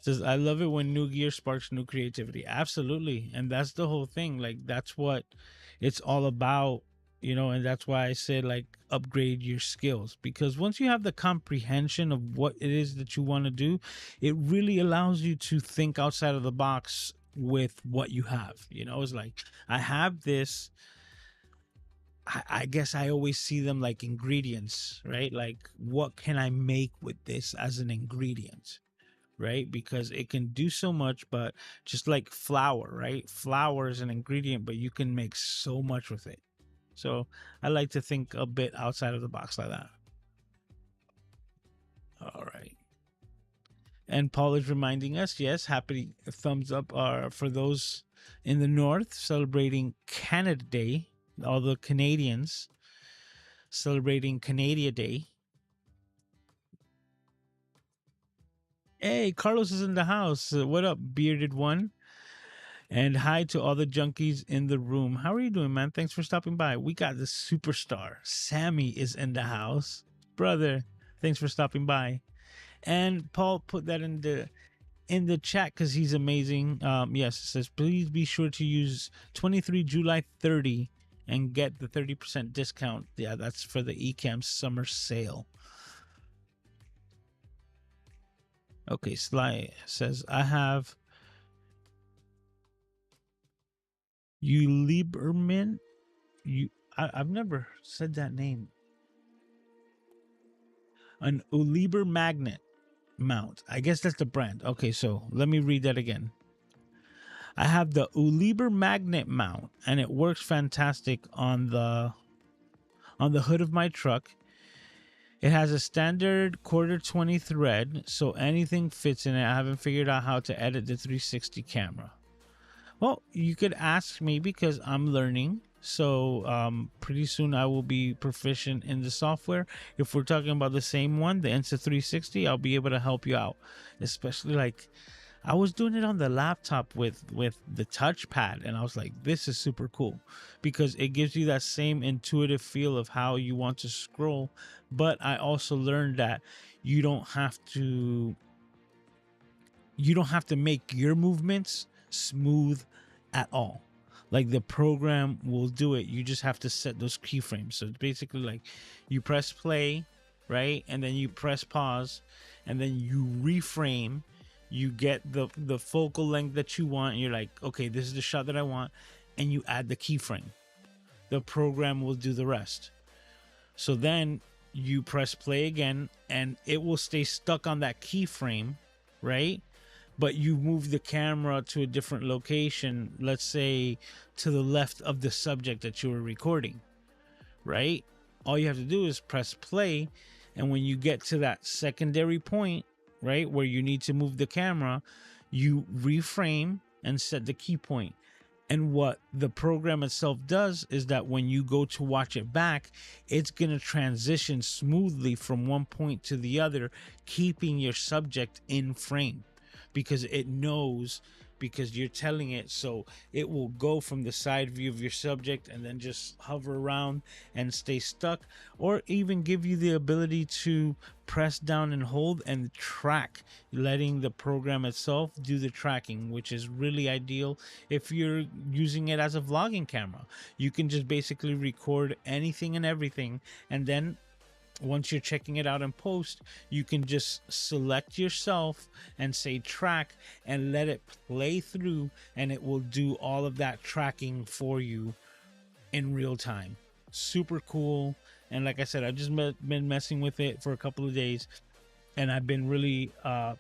Says I love it when new gear sparks new creativity. Absolutely. And that's the whole thing. Like that's what it's all about, you know, and that's why I say like upgrade your skills, because once you have the comprehension of what it is that you want to do, it really allows you to think outside of the box with what you have. You know, it's like I have this, I guess I always see them like ingredients, right? Like what can I make with this as an ingredient? Right? Because it can do so much, but just like flour, right? Flour is an ingredient, but you can make so much with it. So I like to think a bit outside of the box like that. All right. And Paul is reminding us, yes, happy thumbs up are for those in the north celebrating Canada Day, all the Canadians celebrating Canada Day. Hey, Carlos is in the house. What up, bearded one? And hi to all the junkies in the room. How are you doing, man? Thanks for stopping by. We got the superstar. Sammy is in the house. Brother, thanks for stopping by. And Paul put that in the chat because he's amazing. Yes, it says please be sure to use 23 July 30 and get the 30% discount. Yeah, that's for the Ecamm summer sale. Okay, Sly says I have you Lieberman. I've never said that name. An Uliber magnet mount. I guess that's the brand. Okay, so let me read that again. I have the Uliber magnet mount, and it works fantastic on the hood of my truck. It has a standard 1/4 20 thread, so anything fits in it. I haven't figured out how to edit the 360 camera. Well, you could ask me because I'm learning. So pretty soon I will be proficient in the software. If we're talking about the same one, the Insta360, I'll be able to help you out. Especially like I was doing it on the laptop with the touchpad, and I was like, this is super cool because it gives you that same intuitive feel of how you want to scroll. But I also learned that you don't have to make your movements smooth at all. Like the program will do it. You just have to set those keyframes. So it's basically like you press play, right? And then you press pause, and then you reframe. You get the focal length that you want, and you're like, okay, this is the shot that I want, and you add the keyframe. The program will do the rest. So then you press play again, and it will stay stuck on that keyframe, right? But you move the camera to a different location, let's say to the left of the subject that you were recording, right? All you have to do is press play, and when you get to that secondary point, right, where you need to move the camera, you reframe and set the key point. And what the program itself does is that when you go to watch it back, it's going to transition smoothly from one point to the other, keeping your subject in frame, because it knows because you're telling it, so it will go from the side view of your subject and then just hover around and stay stuck, or even give you the ability to press down and hold and track, letting the program itself do the tracking, which is really ideal if you're using it as a vlogging camera. You can just basically record anything and everything, and then once you're checking it out in post, you can just select yourself and say track and let it play through, and it will do all of that tracking for you in real time. Super cool. And like I said, I've just been messing with it for a couple of days, and I've been really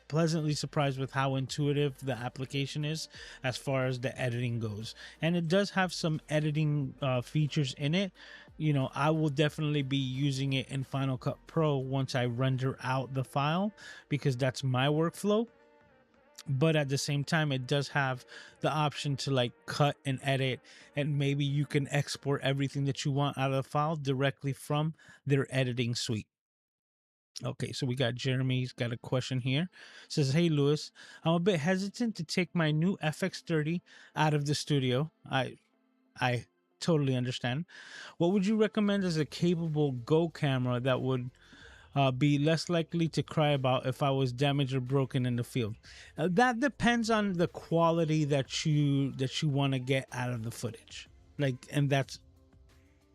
pleasantly surprised with how intuitive the application is as far as the editing goes. And it does have some editing features in it. You know, I will definitely be using it in Final Cut Pro once I render out the file, because that's my workflow. But at the same time, it does have the option to like cut and edit, and maybe you can export everything that you want out of the file directly from their editing suite. Okay, so we got Jeremy's got a question here. Says, "Hey Lewis, I'm a bit hesitant to take my new FX30 out of the studio. I totally understand. What would you recommend as a capable Go camera that would be less likely to cry about if I was damaged or broken in the field?" That depends on the quality that you want to get out of the footage. Like, and that's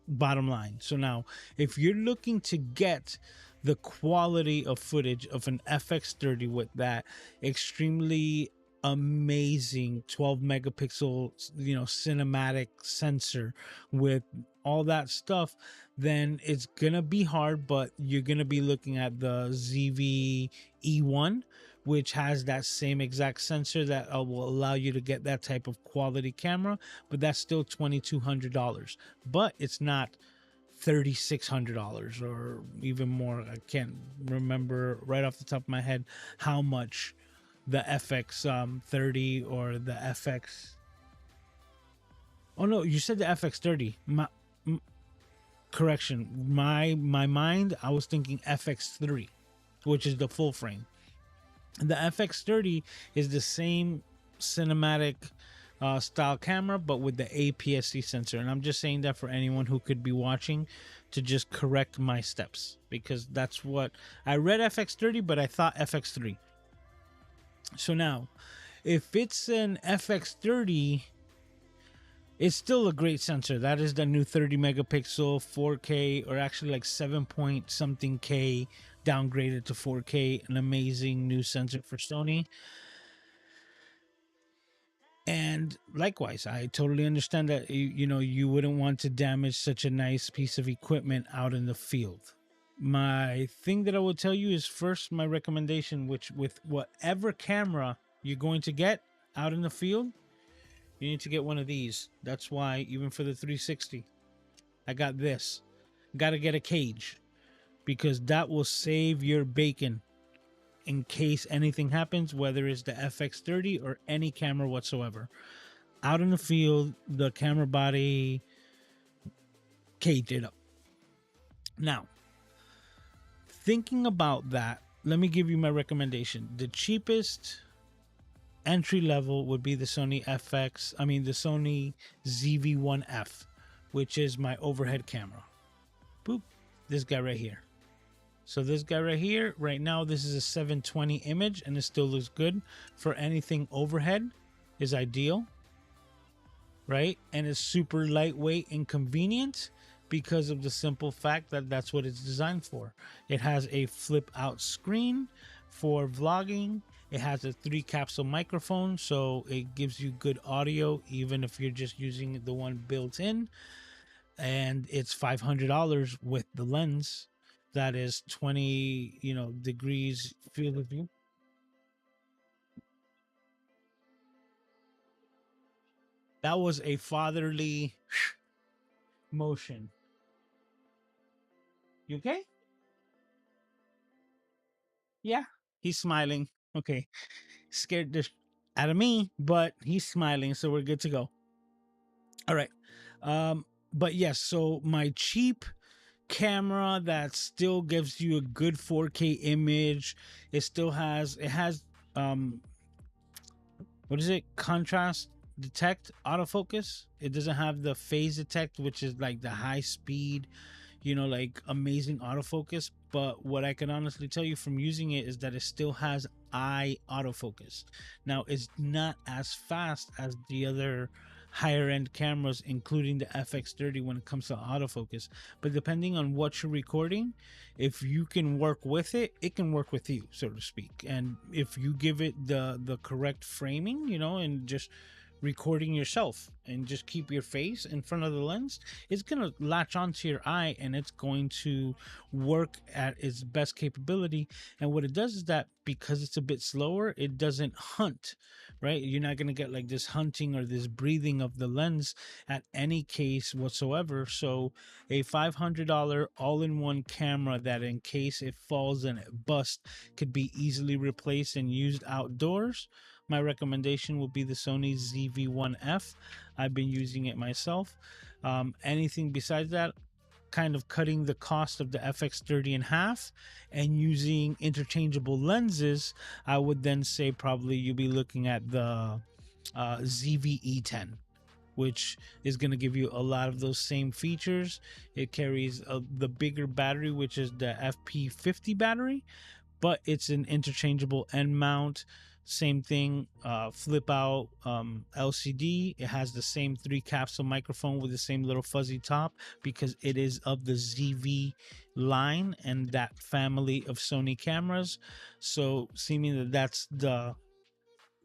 bottom line. So now, if you're looking to get the quality of footage of an FX30 with that extremely amazing 12 megapixel, you know, cinematic sensor with all that stuff, then it's gonna be hard. But you're gonna be looking at the ZV E1, which has that same exact sensor that will allow you to get that type of quality camera, but that's still $2,200. But it's not $3,600 or even more. I can't remember right off the top of my head how much the FX30 or the FX. Oh no, you said the FX30. Correction. My mind, I was thinking FX3, which is the full frame. The FX30 is the same cinematic style camera, but with the APS-C sensor. And I'm just saying that for anyone who could be watching to just correct my steps, because that's what I read, FX30, but I thought FX3. So now, if it's an FX30, it's still a great sensor. That is the new 30 megapixel 4K, or actually like 7 point something K downgraded to 4K. An amazing new sensor for Sony. And likewise, I totally understand that you know, you wouldn't want to damage such a nice piece of equipment out in the field. My thing that I will tell you is, first, my recommendation, which with whatever camera you're going to get out in the field, you need to get one of these. That's why even for the 360, I got this. Got to get a cage, because that will save your bacon in case anything happens, whether it's the FX30 or any camera whatsoever. Out in the field, the camera body caged it up. Now, thinking about that, let me give you my recommendation. The cheapest entry level would be the Sony ZV-1F, which is my overhead camera. Boop, this guy right here. So this guy right here, right now, this is a 720 image, and it still looks good. For anything overhead is ideal, right? And it's super lightweight and convenient because of the simple fact that that's what it's designed for. It has a flip out screen for vlogging. It has a 3 capsule microphone, so it gives you good audio even if you're just using the one built in. And it's $500 with the lens that is 20, degrees field of view. That was a fatherly motion. You okay? Yeah, he's smiling. Okay, scared the out of me, but he's smiling, so we're good to go. All right. But yes, so my cheap camera that still gives you a good 4K image. It has what is it? Contrast detect autofocus. It doesn't have the phase detect, which is like the high speed, like amazing autofocus. But what I can honestly tell you from using it is that it still has eye autofocus. Now, it's not as fast as the other higher end cameras, including the FX30 when it comes to autofocus. But depending on what you're recording, if you can work with it, it can work with you, so to speak. And if you give it the correct framing, and just recording yourself and just keep your face in front of the lens, it's going to latch onto your eye and it's going to work at its best capability. And what it does is that because it's a bit slower, it doesn't hunt, right? You're not going to get like this hunting or this breathing of the lens at any case whatsoever. So a $500 all-in-one camera that in case it falls and it busts could be easily replaced and used outdoors, my recommendation will be the Sony ZV-1F. I've been using it myself. Anything besides that, kind of cutting the cost of the FX30 in half and using interchangeable lenses, I would then say probably you'll be looking at the ZV-E10, which is going to give you a lot of those same features. It carries the bigger battery, which is the FP50 battery, but it's an interchangeable end mount. Same thing, flip out LCD. It has the same 3 capsule microphone with the same little fuzzy top because it is of the ZV line and that family of Sony cameras. So seeming that that's the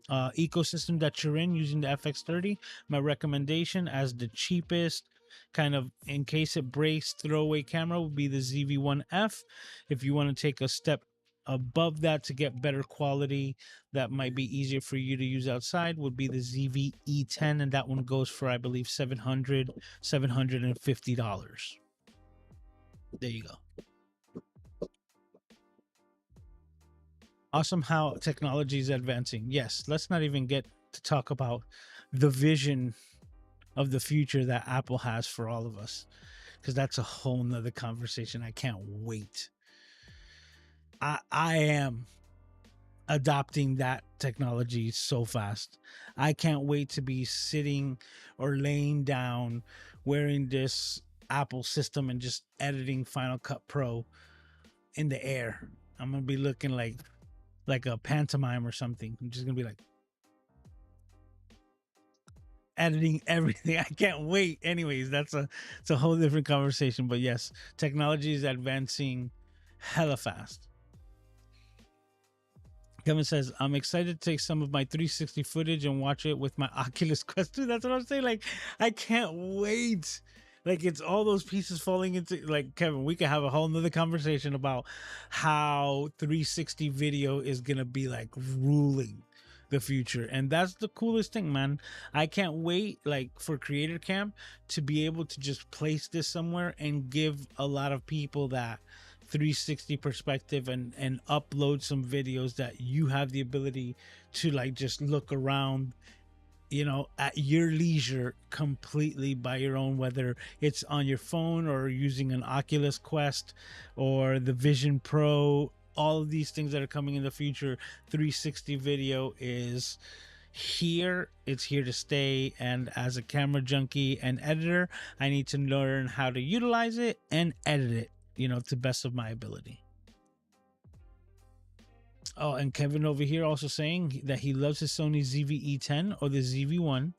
ecosystem that you're in using the FX30, my recommendation as the cheapest kind of in case it breaks throwaway camera would be the ZV-1F. If you want to take a step above that to get better quality that might be easier for you to use outside would be the ZV-E10, and that one goes for I believe $750. There you go. Awesome how technology is advancing. Yes, let's not even get to talk about the vision of the future that Apple has for all of us, because that's a whole nother conversation. I can't wait. I am adopting that technology so fast. I can't wait to be sitting or laying down wearing this Apple system and just editing Final Cut Pro in the air. I'm gonna be looking like a pantomime or something. I'm just gonna be like editing everything. I can't wait. Anyways, it's a whole different conversation. But yes, technology is advancing hella fast. Kevin says, I'm excited to take some of my 360 footage and watch it with my Oculus Quest 2. That's what I'm saying. Like, I can't wait. Like, it's all those pieces falling into, like, Kevin, we could have a whole nother conversation about how 360 video is going to be, like, ruling the future. And that's the coolest thing, man. I can't wait, like, for Creator Camp to be able to just place this somewhere and give a lot of people that 360 perspective and upload some videos that you have the ability to like just look around, at your leisure completely by your own, whether it's on your phone or using an Oculus Quest or the Vision Pro. All of these things that are coming in the future, 360 video is here. It's here to stay. And as a camera junkie and editor, I need to learn how to utilize it and edit it, to best of my ability. Oh, and Kevin over here also saying that he loves his Sony ZV-E10 or the ZV-1.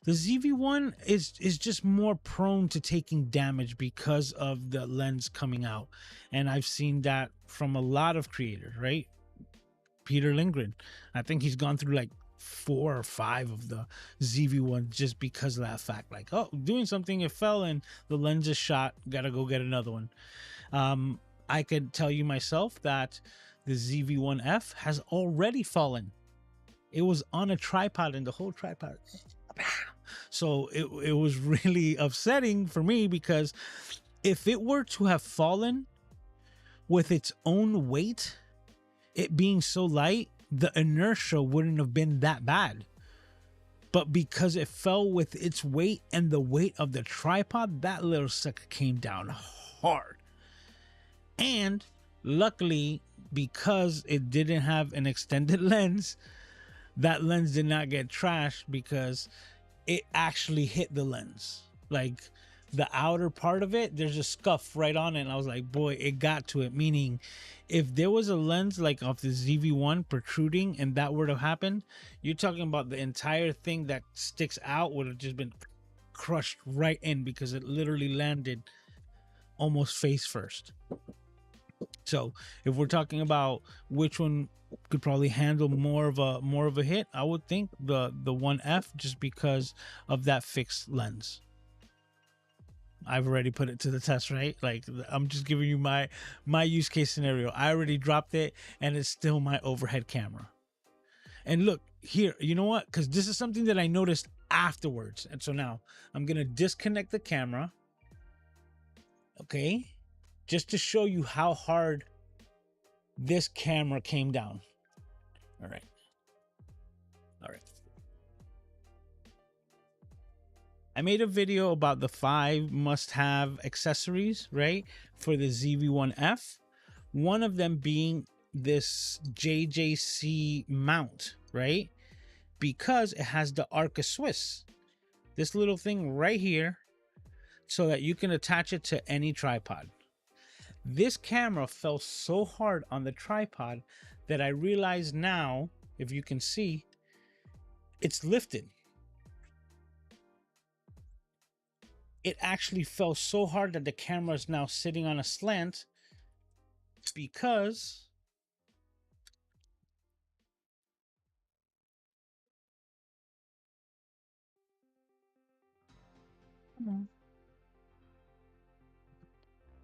The ZV-1 is just more prone to taking damage because of the lens coming out. And I've seen that from a lot of creators, right? Peter Lindgren, I think he's gone through like 4 or 5 of the ZV-1 just because of that fact. Like, oh, doing something, it fell and the lens is shot, gotta go get another one. I could tell you myself that the ZV-1F has already fallen. It was on a tripod and the whole tripod. So it was really upsetting for me because if it were to have fallen with its own weight, it being so light, the inertia wouldn't have been that bad. But because it fell with its weight and the weight of the tripod, that little sucker came down hard. And luckily, because it didn't have an extended lens, that lens did not get trashed because it actually hit the lens. Like the outer part of it, there's a scuff right on it. And I was like, boy, it got to it. Meaning, if there was a lens like off the ZV-1 protruding and that were to happen, you're talking about the entire thing that sticks out would have just been crushed right in because it literally landed almost face first. So if we're talking about which one could probably handle more of a hit, I would think the 1F, just because of that fixed lens. I've already put it to the test, right? Like, I'm just giving you my use case scenario. I already dropped it and it's still my overhead camera. And look here, you know what? Because this is something that I noticed afterwards. And so now I'm going to disconnect the camera. Okay. Just to show you how hard this camera came down. All right. All right. I made a video about the 5 must-have accessories, right, for the ZV-1F. One of them being this JJC mount, right, because it has the Arca Swiss, this little thing right here, so that you can attach it to any tripod. This camera fell so hard on the tripod that I realize now, if you can see, it's lifted. It actually fell so hard that the camera is now sitting on a slant because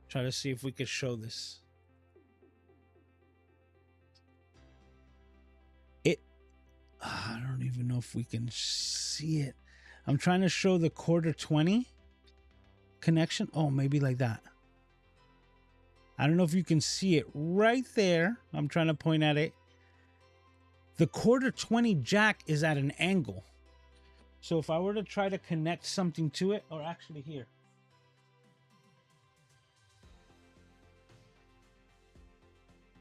try to see if we could show this. I don't even know if we can see it. I'm trying to show the quarter 20 connection. Oh, maybe like that. I don't know if you can see it right there. I'm trying to point at it. The quarter 20 jack is at an angle. So if I were to try to connect something to it, or actually here.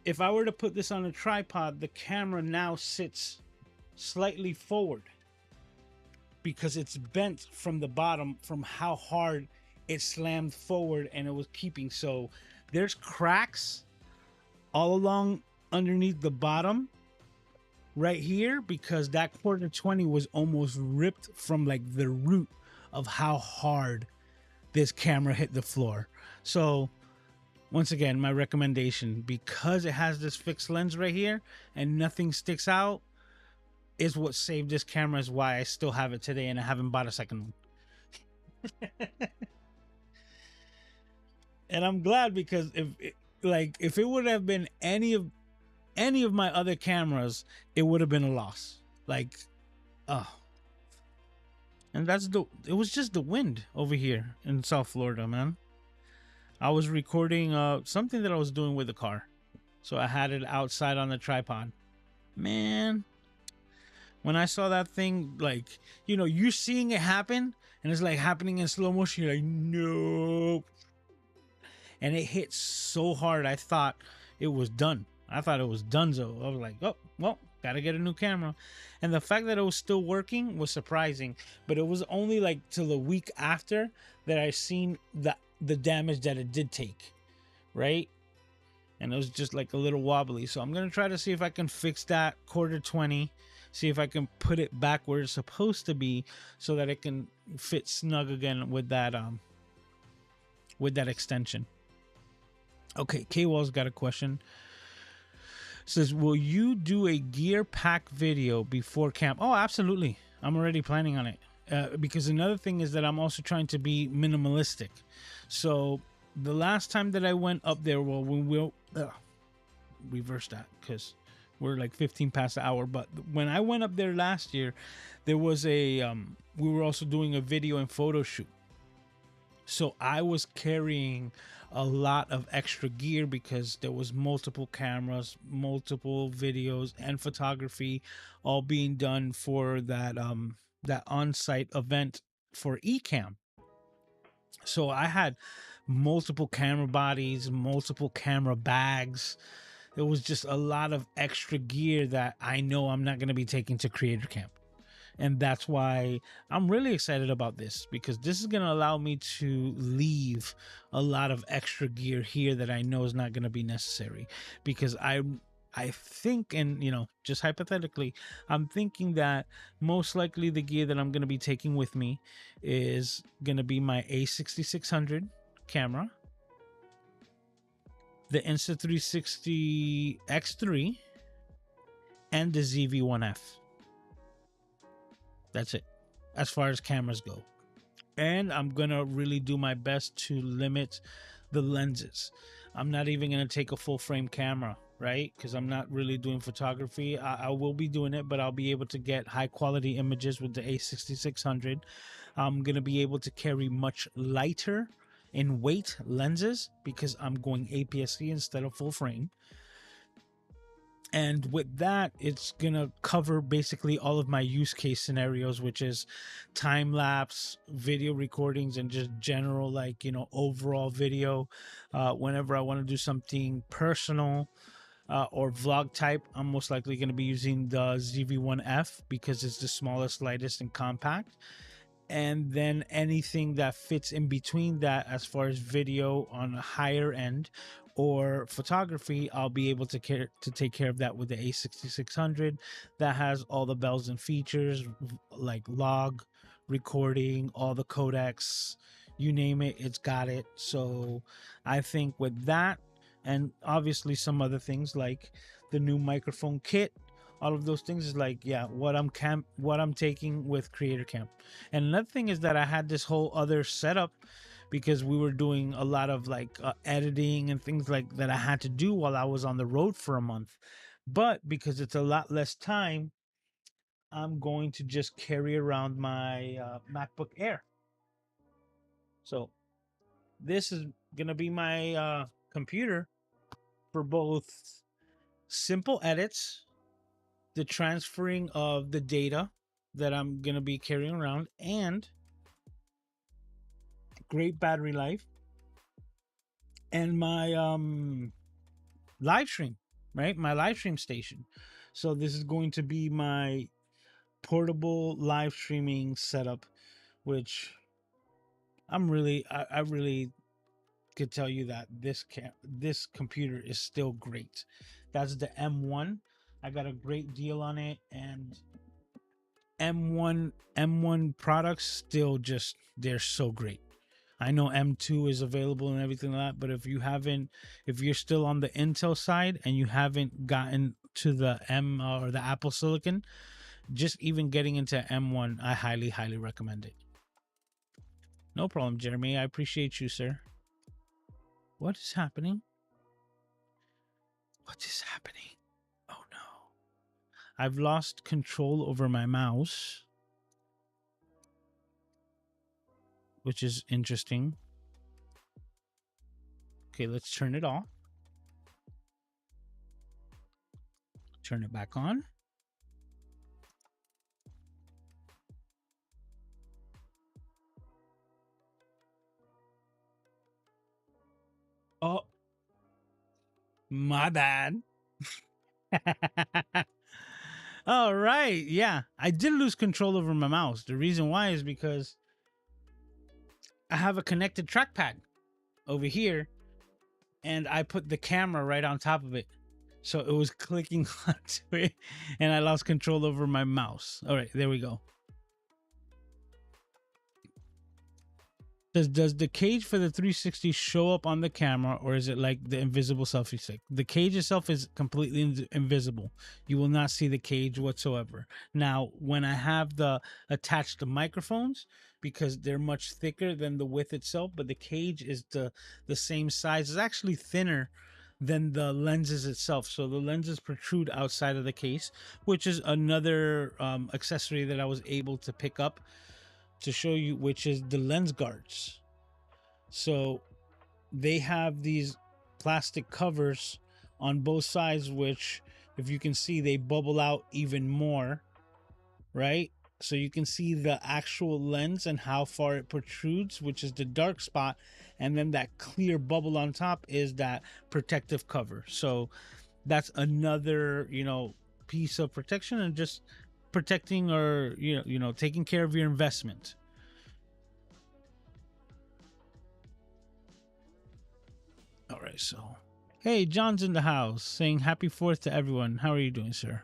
If I were to put this on a tripod, the camera now sits slightly forward because it's bent from the bottom from how hard it slammed forward and it was keeping. So there's cracks all along underneath the bottom right here because that quarter 20 was almost ripped from like the root of how hard this camera hit the floor. So once again, my recommendation, because it has this fixed lens right here and nothing sticks out, is what saved this camera, is why I still have it today and I haven't bought a second one. And I'm glad, because if it would have been any of my other cameras, it would have been a loss. Like, oh. And it was just the wind over here in South Florida, man. I was recording something that I was doing with the car. So I had it outside on the tripod. Man, when I saw that thing, like, you know, you seeing it happen and it's like happening in slow motion, you're like, no. And it hit so hard, I thought it was done. I thought it was donezo. I was like, oh, well, gotta get a new camera. And the fact that it was still working was surprising. But it was only like till a week after that I seen the damage that it did take, right? And it was just like a little wobbly. So I'm gonna try to see if I can fix that quarter 20, see if I can put it back where it's supposed to be so that it can fit snug again with that extension. Okay, K-Wall's got a question. It says, will you do a gear pack video before camp? Oh, absolutely. I'm already planning on it. Because another thing is that I'm also trying to be minimalistic. So the last time that I went up there, well, we'll reverse that because we're like 15 past the hour. But when I went up there last year, there was we were also doing a video and photo shoot. So I was carrying a lot of extra gear because there was multiple cameras, multiple videos, and photography all being done for that on-site event for Ecamm. So I had multiple camera bodies, multiple camera bags. it was just a lot of extra gear that I know I'm not going to be taking to creator camp. And that's why I'm really excited about this, because this is going to allow me to leave a lot of extra gear here that I know is not going to be necessary, because I think, and just hypothetically, I'm thinking that most likely the gear that I'm going to be taking with me is going to be my A6600 camera, the Insta360 X3, and the ZV-1F. That's it, as far as cameras go. And I'm going to really do my best to limit the lenses. I'm not even going to take a full frame camera, right? Because I'm not really doing photography. I will be doing it, but I'll be able to get high quality images with the A6600. I'm going to be able to carry much lighter in weight lenses because I'm going APS-C instead of full frame. And with that, it's going to cover basically all of my use case scenarios, which is time lapse, video recordings, and just general, overall video. Whenever I want to do something personal or vlog type, I'm most likely going to be using the ZV-1F because it's the smallest, lightest, and compact. And then anything that fits in between that, as far as video on a higher end or photography, I'll be able to take care of that with the A6600. That has all the bells and features, like log, recording, all the codecs, you name it, it's got it. So I think with that, and obviously some other things like the new microphone kit, all of those things is what I'm taking with creator camp. And another thing is that I had this whole other setup because we were doing a lot of editing and things like that I had to do while I was on the road for a month. But because it's a lot less time, I'm going to just carry around my MacBook Air. So this is gonna be my computer for both simple edits, the transferring of the data that I'm going to be carrying around, and great battery life, and my live stream, right? My live stream station. So this is going to be my portable live streaming setup, which I really could tell you that this computer is still great. That's the M1. I got a great deal on it, and M1 products still just, they're so great. I know M2 is available and everything like that, but if you're still on the Intel side and you haven't gotten to the M or the Apple Silicon, just even getting into M1, I highly recommend it. No problem, Jeremy. I appreciate you, sir. What is happening? What is happening? Oh no. I've lost control over my mouse, which is interesting. Okay, let's turn it off. Turn it back on. Oh, my bad. All right. Yeah, I did lose control over my mouse. The reason why is because I have a connected trackpad over here, and I put the camera right on top of it. So it was clicking onto it, and I lost control over my mouse. All right, there we go. Does the cage for the 360 show up on the camera, or is it like the invisible selfie stick? The cage itself is completely invisible. You will not see the cage whatsoever. Now, when I have the attached to microphones, because they're much thicker than the width itself, but the cage is the same size. It's actually thinner than the lenses itself. So the lenses protrude outside of the case, which is another accessory that I was able to pick up to show you, which is the lens guards. So they have these plastic covers on both sides, which, if you can see, they bubble out even more, right? So you can see the actual lens and how far it protrudes, which is the dark spot, and then that clear bubble on top is that protective cover. So that's another, piece of protection, and just protecting, or taking care of your investment. All right, so hey, John's in the house saying happy 4th to everyone. How are you doing, sir?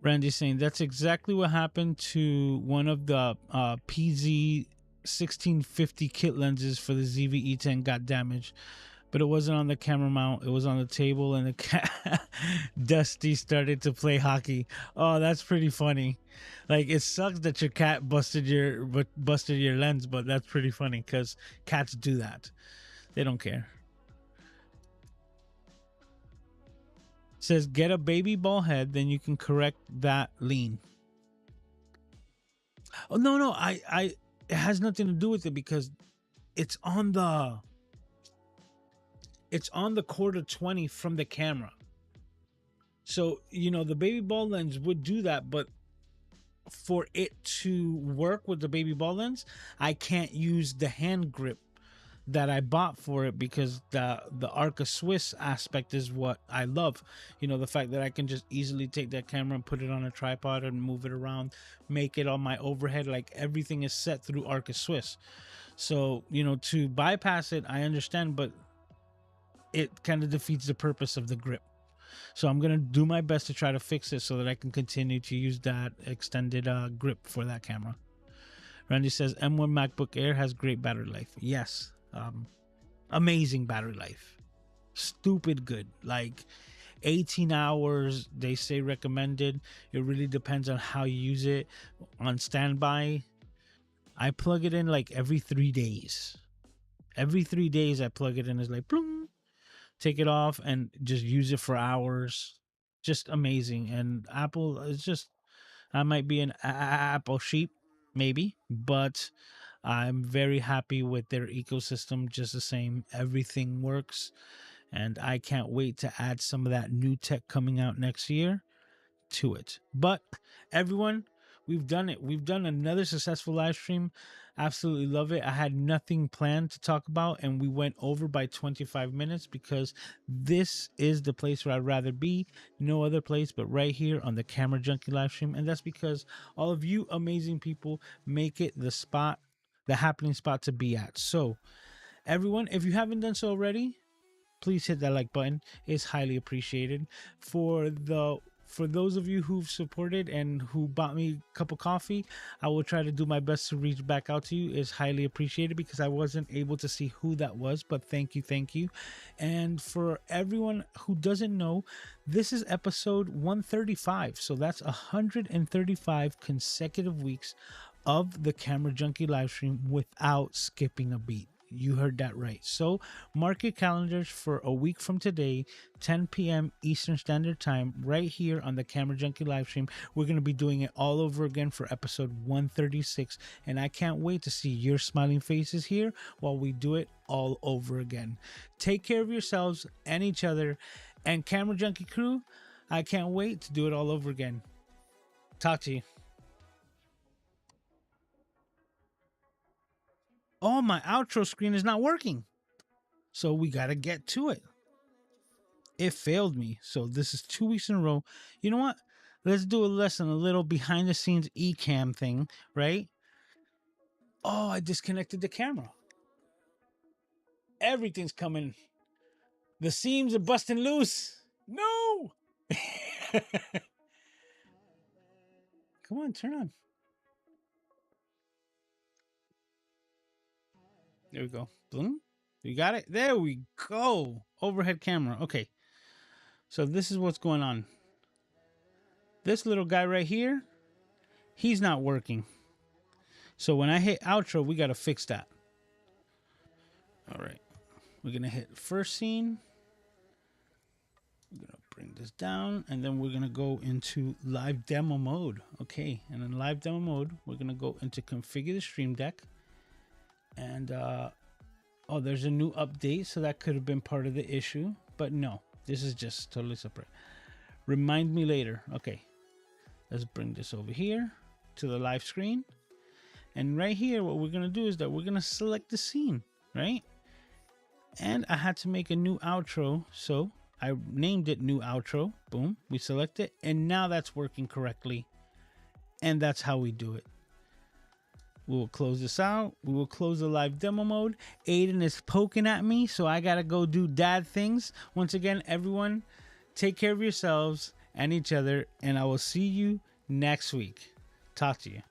Randy's saying that's exactly what happened to one of the PZ 1650 kit lenses for the ZV-E10, got damaged, but it wasn't on the camera mount. It was on the table, and the cat Dusty started to play hockey. Oh, that's pretty funny. Like, it sucks that your cat busted your lens, but that's pretty funny because cats do that. They don't care. Says get a baby ball head, then you can correct that lean. Oh, no, it has nothing to do with it, because it's on the quarter 20 from the camera. So, the baby ball lens would do that, but for it to work with the baby ball lens, I can't use the hand grip that I bought for it, because the Arca Swiss aspect is what I love. The fact that I can just easily take that camera and put it on a tripod and move it around, make it on my overhead, like everything is set through Arca Swiss. So, to bypass it, I understand, but it kind of defeats the purpose of the grip. So I'm going to do my best to try to fix it so that I can continue to use that extended grip for that camera. Randy says M1 MacBook Air has great battery life. Yes. Amazing battery life. Stupid good. Like 18 hours, they say recommended. It really depends on how you use it. On standby, I plug it in like every 3 days. Every 3 days I plug it in. It's like, boom, take it off and just use it for hours. Just amazing. And Apple is just, I might be an Apple sheep, maybe, but I'm very happy with their ecosystem just the same. Everything works, and I can't wait to add some of that new tech coming out next year to it. But everyone, we've done it. We've done another successful live stream. Absolutely love it. I had nothing planned to talk about, and we went over by 25 minutes because this is the place where I'd rather be. No other place but right here on the Camera Junkie live stream. And that's because all of you amazing people make it the spot, the happening spot to be at. So everyone, if you haven't done so already, please hit that like button. It's highly appreciated. For those of you who've supported and who bought me a cup of coffee, I will try to do my best to reach back out to you. It's highly appreciated because I wasn't able to see who that was, but thank you. And for everyone who doesn't know, this is episode 135. So that's 135 consecutive weeks of the Camera Junkie live stream without skipping a beat. You heard that right. So mark your calendars for a week from today, 10 p.m. Eastern Standard Time, right here on the Camera Junkie live stream. We're going to be doing it all over again for episode 136. And I can't wait to see your smiling faces here while we do it all over again. Take care of yourselves and each other. And Camera Junkie crew, I can't wait to do it all over again. Talk to you. Oh, my outro screen is not working. So we got to get to it. It failed me. So this is 2 weeks in a row. You know what? Let's do a little behind the scenes eCam thing, right? Oh, I disconnected the camera. Everything's coming. The seams are busting loose. No. Come on, turn on. There we go. Boom. You got it? There we go. Overhead camera. Okay. So this is what's going on. This little guy right here, he's not working. So when I hit outro, we got to fix that. All right. We're going to hit first scene. We're going to bring this down, and then we're going to go into live demo mode. Okay. And in live demo mode, we're going to go into configure the stream deck. And, oh, there's a new update. So that could have been part of the issue, but no, this is just totally separate. Remind me later. Okay. Let's bring this over here to the live screen. And right here, what we're going to do is that we're going to select the scene, right? And I had to make a new outro, so I named it New Outro. Boom, we select it, and now that's working correctly. And that's how we do it. We will close this out. We will close the live demo mode. Aiden is poking at me, so I gotta go do dad things. Once again, everyone, take care of yourselves and each other, and I will see you next week. Talk to you.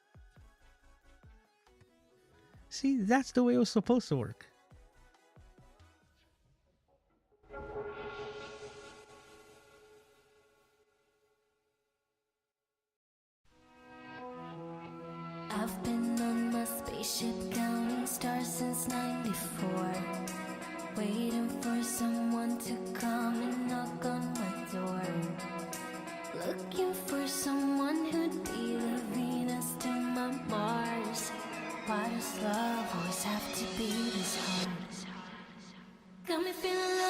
See, that's the way it was supposed to work. I've been on my spaceship counting stars since '94, waiting for someone to come and knock on my door, looking for someone who'd be the Venus to my Mars. Why does love always have to be this hard? Got me feeling like